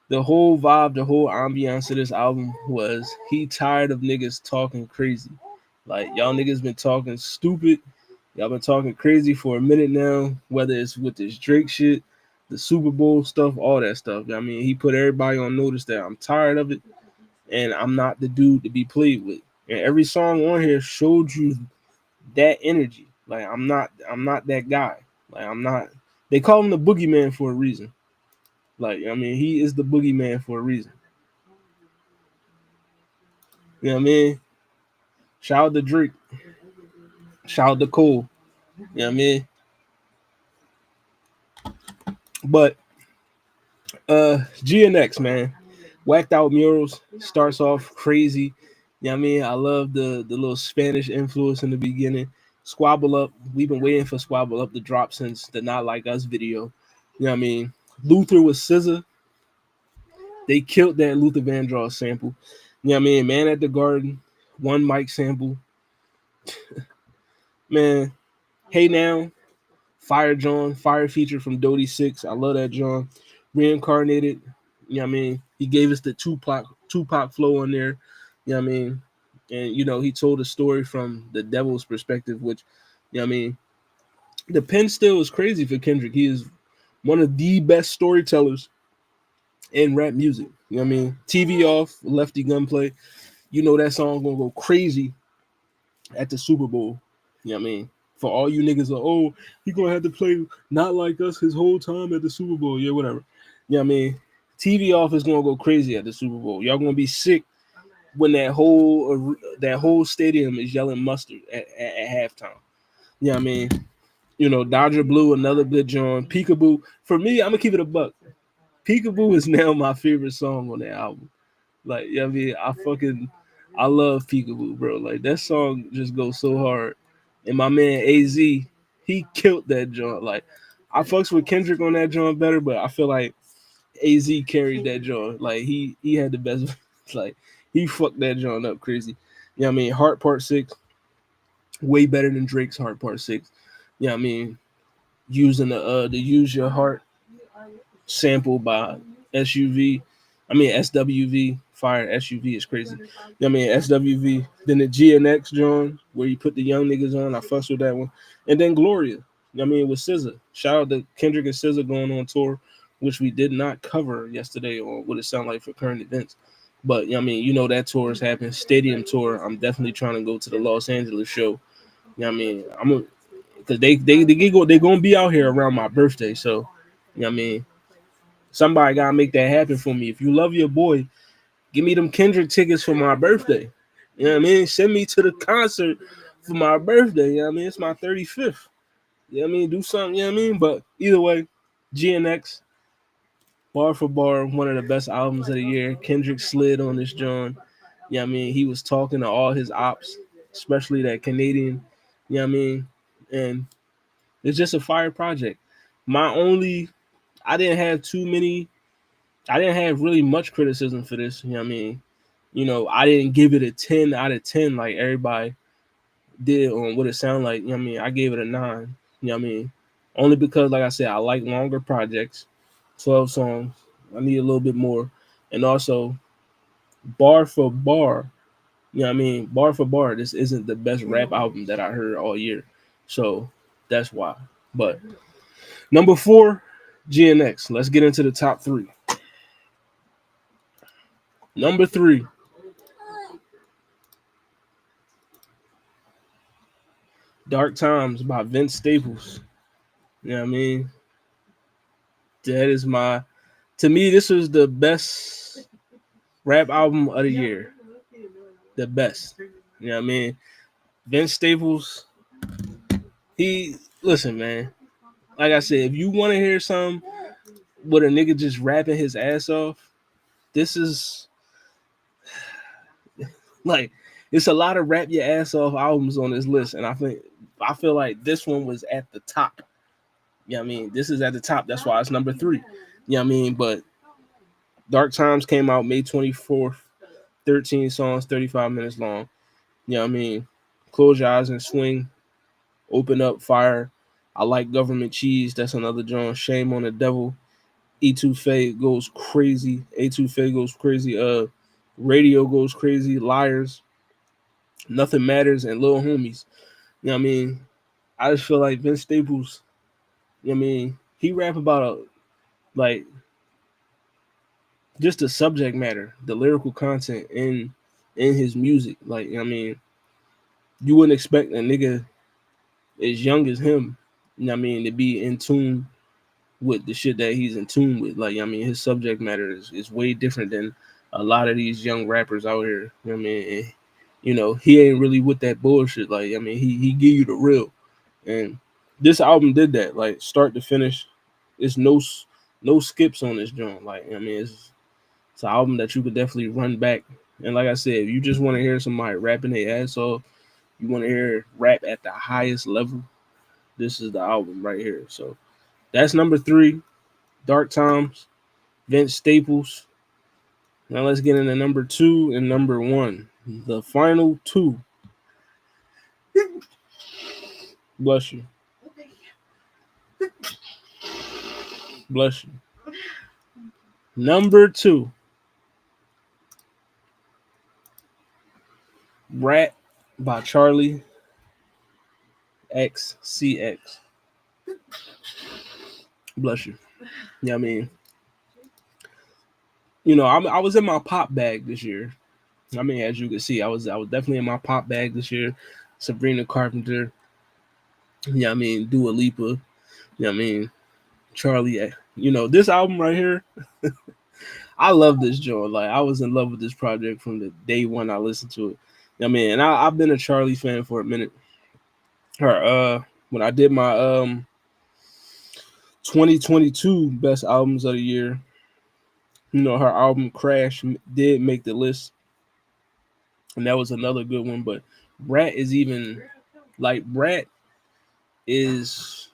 the whole vibe, the whole ambiance of this album was he tired of niggas talking crazy. Like y'all niggas been talking stupid. Y'all been talking crazy for a minute now, whether it's with this Drake shit, the Super Bowl stuff, all that stuff. I mean, he put everybody on notice that I'm tired of it and I'm not the dude to be played with. And every song on here showed you that energy. Like I'm not that guy. Like I'm not. They call him the boogeyman for a reason. Like I mean, he is the boogeyman for a reason. You know what I mean? Shout out to Drake. Shout out to Cole. You know what I mean? But GNX, man. Whacked out murals. Starts off crazy. You know what I mean? I love the little Spanish influence in the beginning. Squabble Up. We've been waiting for Squabble Up to drop since the Not Like Us video. You know what I mean? Luther with SZA. They killed that Luther Vandross sample. You know what I mean? Man at the Garden. One mic sample. Man. Hey Now. Fire John, fire feature from Dodie Six. I love that John. Reincarnated. You know what I mean? He gave us the Tupac flow on there. You know what I mean? And he told a story from the devil's perspective, which, you know what I mean? The pen still is crazy for Kendrick. He is one of the best storytellers in rap music. You know what I mean? TV off, lefty gunplay. You know that song gonna go crazy at the Super Bowl. You know what I mean? For all you niggas are, oh, he gonna have to play Not Like Us his whole time at the Super Bowl. Yeah, whatever. You know what I mean? TV off is gonna go crazy at the Super Bowl. Y'all gonna be sick when that whole stadium is yelling mustard at halftime. You know what I mean? Dodger Blue, another good John. Peekaboo. For me, I'm gonna keep it a buck. Peekaboo is now my favorite song on that album. Like, you know what I mean? I love Peekaboo, bro. Like that song just goes so hard. And my man AZ, he killed that joint. Like I fucks with Kendrick on that joint better, but I feel like AZ carried that joint. Like he had the best like he fucked that joint up crazy. You know what I mean? Heart Part 6, way better than Drake's Heart Part 6. You know what I mean? Using the Use Your Heart sample by SUV. I mean SWV. Fire SUV is crazy. You know what I mean? SWV. Then the GNX John, where you put the young niggas on. I fuss with that one. And then Gloria. You know what I mean? With SZA. Shout out to Kendrick and SZA going on tour, which we did not cover yesterday on what it sound like for current events. But you know what I mean, that tour is happening. Stadium tour. I'm definitely trying to go to the Los Angeles show. You know what I mean? I'm because they gonna be out here around my birthday. So you know what I mean? Somebody gotta make that happen for me. If you love your boy, give me them Kendrick tickets for my birthday. You know what I mean? Send me to the concert for my birthday. You know what I mean? It's my 35th. You know what I mean? Do something, you know what I mean? But either way, GNX, bar for bar, one of the best albums of the year. Kendrick slid on this John. You know what I mean? He was talking to all his ops, especially that Canadian. You know what I mean? And it's just a fire project. My only, I didn't have too many I didn't have really much criticism for this. You know what I mean? I didn't give it a 10 out of 10 like everybody. did on what it sounded like. You know what I mean? I gave it a 9. You know what I mean? Only because, like I said, I like longer projects, 12 songs. I need a little bit more, and also bar for bar. You know what I mean? Bar for bar, this isn't the best rap album that I heard all year, so that's why. But number 4, GNX. Let's get into the top 3. Number 3, Dark Times by Vince Staples. You know what I mean? That is my, to me, this was the best rap album of the year. The best. You know what I mean? Vince Staples, he, listen, man. Like I said, if you want to hear something with a nigga just rapping his ass off, this is like, it's a lot of rap your ass off albums on this list, and I feel like this one was at the top. You know what I mean? This is at the top. That's why it's number 3. You know what I mean? But Dark Times came out May 24th, 13 songs, 35 minutes long. You know what I mean? Close your eyes and swing. Open up, fire. I like government cheese. That's another joint. Shame on the devil. E2Fe goes crazy. A2Fe goes crazy. Radio goes crazy. Liars. Nothing matters. And little homies. You know what I mean? I just feel like Vince Staples. You know what I mean? He rap about like just the subject matter, the lyrical content in his music. Like, you know what I mean, you wouldn't expect a nigga as young as him, you know what I mean, to be in tune with the shit that he's in tune with. Like, I mean, his subject matter is way different than a lot of these young rappers out here. You know what I mean? And, you know, he ain't really with that bullshit. Like, I mean, he give you the real. And this album did that, like start to finish. It's no skips on this joint. Like, I mean, it's an album that you could definitely run back. And like I said, if you just want to hear somebody rapping their ass off, you want to hear rap at the highest level, this is the album right here. So that's number 3, Dark Times, Vince Staples. Now let's get into number 2 and number 1. The final 2. Bless you. Bless you. Number 2, Rat by Charlie XCX. Bless you. Yeah, I mean, I was in my pop bag this year. I mean, as you can see, I was definitely in my pop bag this year. Sabrina Carpenter. Yeah, I mean, Dua Lipa. Yeah, I mean, Charlie. This album right here. I love this joint. Like, I was in love with this project from the day one I listened to it. I mean, and I've been a Charlie fan for a minute. Her when I did my 2022 best albums of the year, her album Crash did make the list, and that was another good one. But Rat is even like Rat is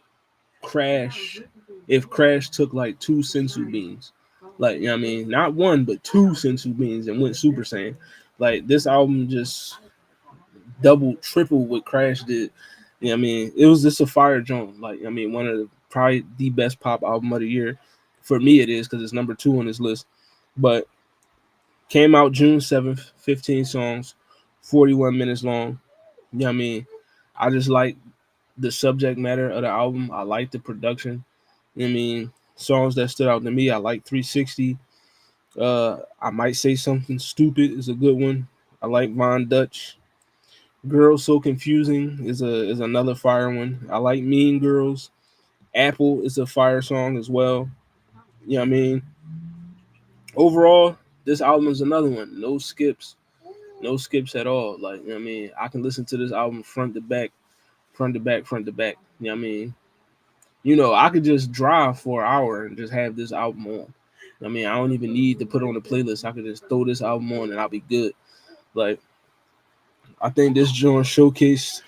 Crash if Crash took like 2 sensu beans. Like, you know what I mean? Not one, but 2 sensu beans and went Super Saiyan. Like, this album just double, triple what Crash did. You know what I mean? It was just a fire joint. Like, I mean, one of probably the best pop album of the year. For me, it is because it's number 2 on this list. But came out June 7th, 15 songs, 41 minutes long. You know what I mean? I just like the subject matter of the album. I like the production. You know what I mean? Songs that stood out to me, I like 360. I might say something stupid is a good one. I like Von Dutch. Girls So Confusing is another fire one. I like Mean Girls. Apple is a fire song as well. You know what I mean? Overall, this album is another one. No skips. No skips at all. Like, you know what I mean? I can listen to this album front to back, front to back, front to back. You know what I mean? I could just drive for an hour and just have this album on. I mean, I don't even need to put on a playlist. I could just throw this album on and I'll be good. Like, I think this joint showcased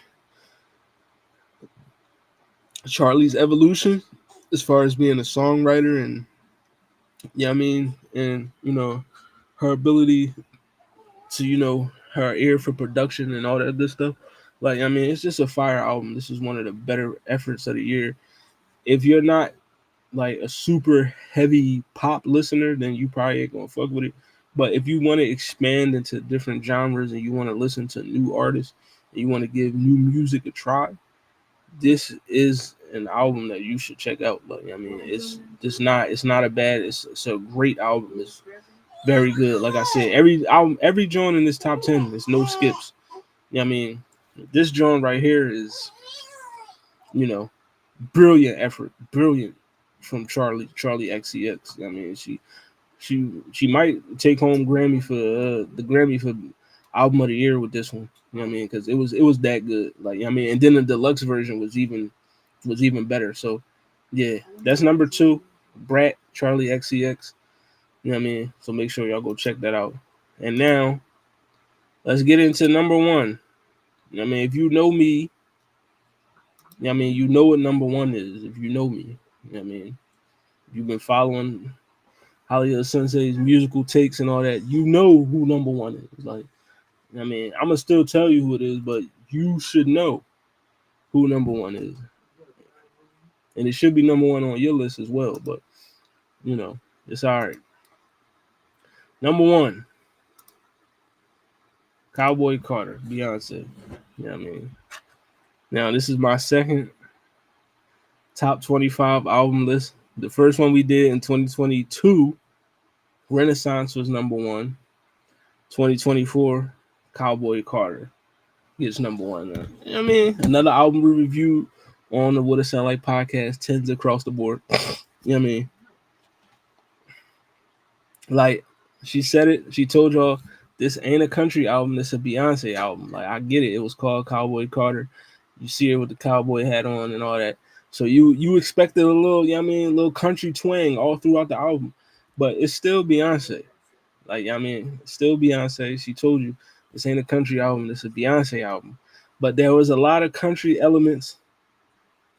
Charlie's evolution as far as being a songwriter, and yeah, I mean, and her ability to her ear for production and all that good stuff. Like, I mean, it's just a fire album. This is one of the better efforts of the year. If you're not like a super heavy pop listener, then you probably ain't gonna fuck with it. But if you want to expand into different genres and you want to listen to new artists and you want to give new music a try, this is an album that you should check out. Like, I mean, it's not a bad, it's a great album. It's very good. Like I said, every album, every joint in this top 10, there's no skips. Yeah, I mean, this joint right here is, you know, brilliant effort, brilliant from Charlie XCX. I mean, she might take home Grammy for the Grammy for album of the year with this one. You know what I mean? Because it was that good. Like, I mean, and then the deluxe version was even better. So yeah, that's number two, Brat Charlie XCX. You know what I mean? So make sure y'all go check that out. And now let's get into number one. You know what I mean, if you know me, you know what I mean, you know what number one is. If you know me, you know what I mean, if you've been following HollyHood Sensei's musical takes and all that, you know who number one is. Like, I mean, I'm gonna still tell you who it is, but you should know who number one is, and it should be number one on your list as well. But you know, it's all right. Number one, Cowboy Carter, Beyonce. You know what I mean? Now this is my second top 25 album list. The first one we did in 2022, Renaissance was number one. 2024, Cowboy Carter gets number one. You know what I mean? Another album we reviewed on the What It Sound Like podcast, tens across the board. You know what I mean? Like, she said it, she told y'all this ain't a country album, this a Beyonce album. Like, I get it. It was called Cowboy Carter. You see her with the cowboy hat on and all that. So you expected a little, you know what I mean, a little country twang all throughout the album. But it's still Beyonce. Like, I mean, it's still Beyonce. She told you this ain't a country album, this is a Beyonce album. But there was a lot of country elements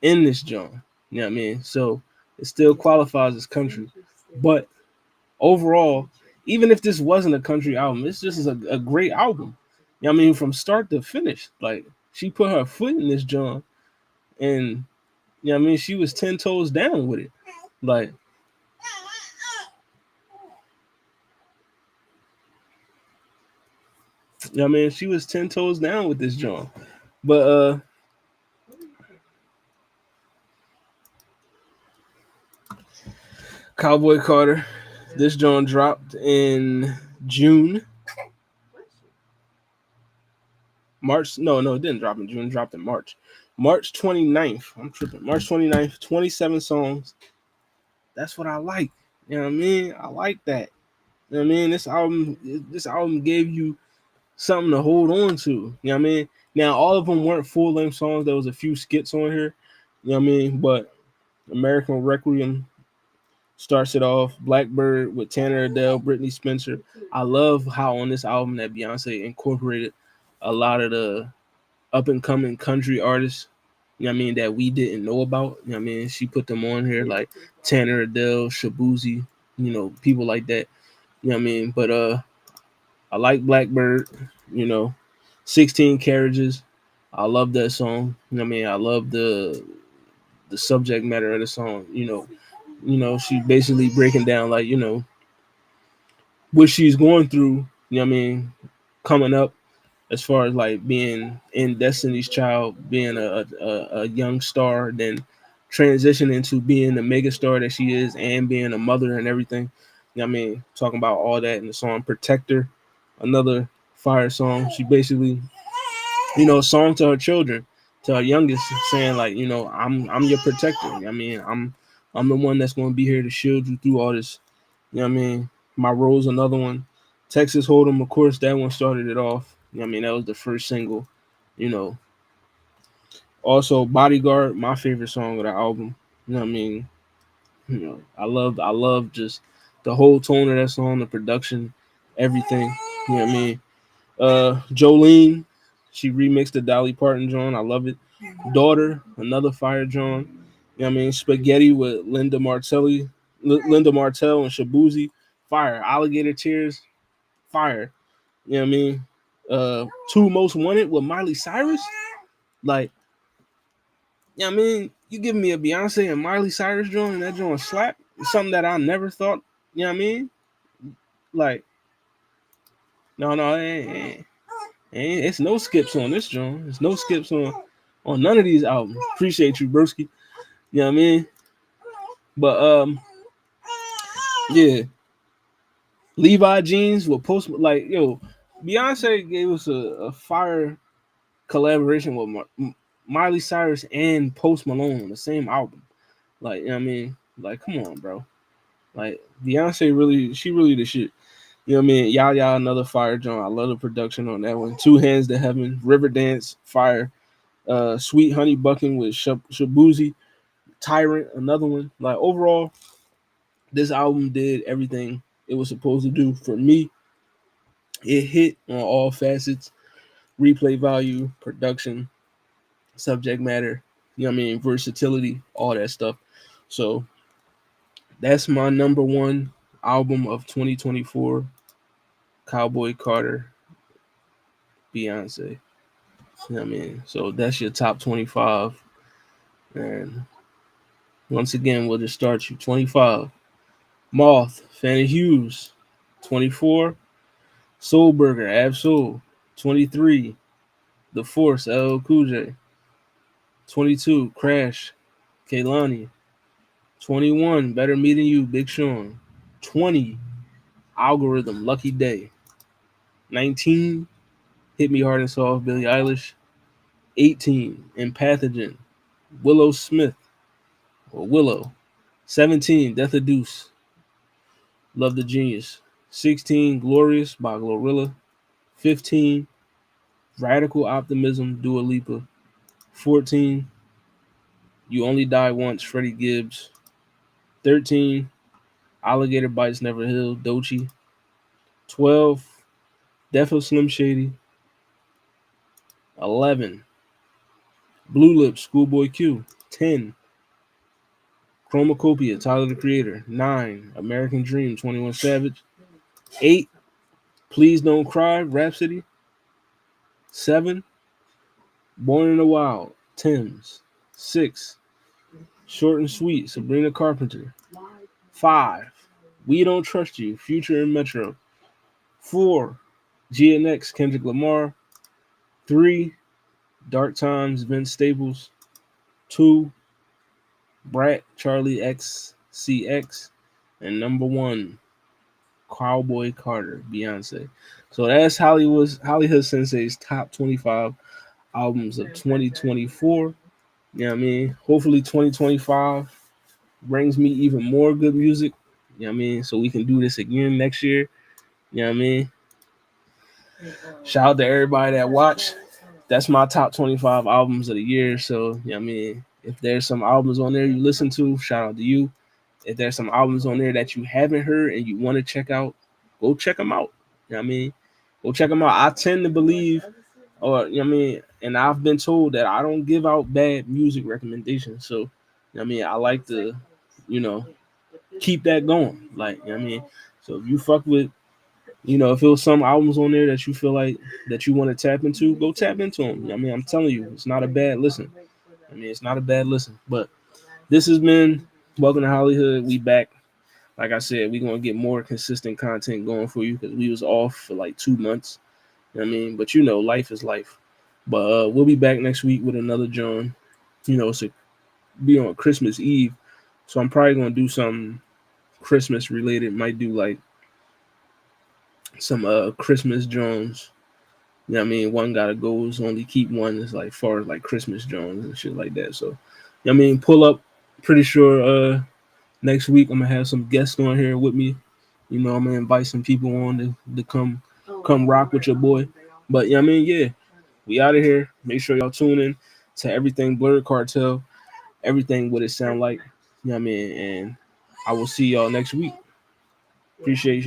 in this joint. You know what I mean? So it still qualifies as country. But overall, even if this wasn't a country album, it's just a great album. You know what I mean? From start to finish. Like, she put her foot in this joint and you know what I mean, she was 10 toes down with it. Like, you know what I mean, she was 10 toes down with this joint. But Cowboy Carter, this joint dropped in June. March, no, it didn't drop in June, it dropped in March. March 29th. I'm tripping. March 29th, 27 songs. That's what I like. You know what I mean? I like that. You know what I mean? This album gave you something to hold on to. You know what I mean? Now all of them weren't full length songs. There was a few skits on here. You know what I mean? But American Requiem starts it off. Blackbird with Tanner Adele, Brittany Spencer. I love how on this album that Beyonce incorporated a lot of the up and coming country artists. You know what I mean, that we didn't know about. You know what I mean? She put them on here like Tanner Adele, Shabuzi, people like that. You know what I mean? But I like Blackbird, you know, 16 Carriages. I love that song. You know what I mean? I love the subject matter of the song. She basically breaking down like, what she's going through, you know what I mean, coming up as far as like being in Destiny's Child, being a young star, then transitioning to being the mega star that she is and being a mother and everything. You know what I mean? Talking about all that in the song Protector, another fire song. She basically, a song to her children, to her youngest, saying like, I'm your protector. I mean, I'm the one that's gonna be here to shield you through all this. You know what I mean? My Role's another one. Texas Hold'em, of course, that one started it off. You know what I mean? That was the first single. You know. Also, Bodyguard, my favorite song of the album. You know what I mean? I love just the whole tone of that song, the production, everything. You know what I mean? Jolene, she remixed the Dolly Parton John. I love it. Daughter, another fire John. You know what I mean? Spaghetti with Linda Martell and Shabuzi. Fire. Alligator Tears. Fire. You know what I mean? Two Most Wanted with Miley Cyrus. Like, yeah, I mean, you give me a Beyonce and Miley Cyrus joint and that joint slap. It's something that I never thought. You know what I mean? Like, no, no, it's no skips on this joint. It's no skips on none of these albums. Appreciate you, Broski. You know what I mean? But yeah, Levi jeans with Post, like, yo, Beyonce gave us a fire collaboration with Miley Cyrus and Post Malone on the same album. Like, you know what I mean? Like, come on, bro. Like, Beyonce really, she really the shit. You know what I mean? Y'all, y'all, another fire joint. I love the production on that one. Two Hands to Heaven, River Dance, fire. Sweet Honey Bucking with Shabuzi, Tyrant, another one. Like, overall, this album did everything it was supposed to do for me. It hit on all facets: replay value, production, subject matter, you know what I mean, versatility, all that stuff. So that's my number one album of 2024, Cowboy Carter, Beyonce. You know what I mean? So that's your top 25. And once again, we'll just start you. 25, Moth, Fanny Hughes. 24, Soulburger, Ab Soul. 23, The Force, LL Cool J. 22, Crash, Kaylani. 21, Better Meeting You, Big Sean. 20, Algorithm, Lucky Day. 19, Hit Me Hard and Soft, Billie Eilish. 18, Empathogen, Willow Smith, or Willow. 17, Death of Deuce, Love the Genius. 16, Glorious by Glorilla. 15, Radical Optimism, Dua Lipa. 14, You Only Die Once, Freddie Gibbs. 13, Alligator Bites Never Heal, Doechii. 12, Death of Slim Shady. 11, Blue Lips, Schoolboy Q. 10, Chromacopia, Tyler the Creator. 9, American Dream, 21 Savage. 8, Please Don't Cry, Rhapsody. 7, Born in the Wild, Thames. 6, Short and Sweet, Sabrina Carpenter. 5, We Don't Trust You, Future and Metro. 4, GNX, Kendrick Lamar. 3, Dark Times, Vince Staples. 2, Brat, Charlie XCX. And number 1, Cowboy Carter, Beyonce. So that's HollyHood Sensei's top 25 albums of 2024. You know what I mean? Hopefully 2025 brings me even more good music. You know what I mean? So we can do this again next year. You know what I mean? Shout out to everybody that watched. That's my top 25 albums of the year. So, you know what I mean? If there's some albums on there you listen to, shout out to you. If there's some albums on there that you haven't heard and you want to check out, go check them out. You know what I mean? Go check them out. I tend to believe, or, you know what I mean? And I've been told that I don't give out bad music recommendations. So, you know what I mean? I like to, you know, keep that going. Like, you know what I mean? So if you fuck with, you know, if there was some albums on there that you feel like that you want to tap into, go tap into them. You know what I mean? I'm telling you, it's not a bad listen. I mean, it's not a bad listen. But this has been Welcome to HollyHood. We back. Like I said, we're gonna get more consistent content going for you because we was off for like 2 months. You know what I mean? But you know, life is life. But we'll be back next week with another John. You know, it's a, be on Christmas Eve. So I'm probably gonna do something Christmas related. Might do like some Christmas Jones. You know what I mean? One gotta goes, only keep one is like far as like Christmas Jones and shit like that. So you know what I mean, pull up. Pretty sure next week I'm gonna have some guests on here with me. You know, I'm gonna invite some people on to come rock with your boy. But yeah, I mean, yeah, we out of here. Make sure y'all tune in to everything Blurred Cartel, everything what it sound like. You know what I mean? And I will see y'all next week. Appreciate you.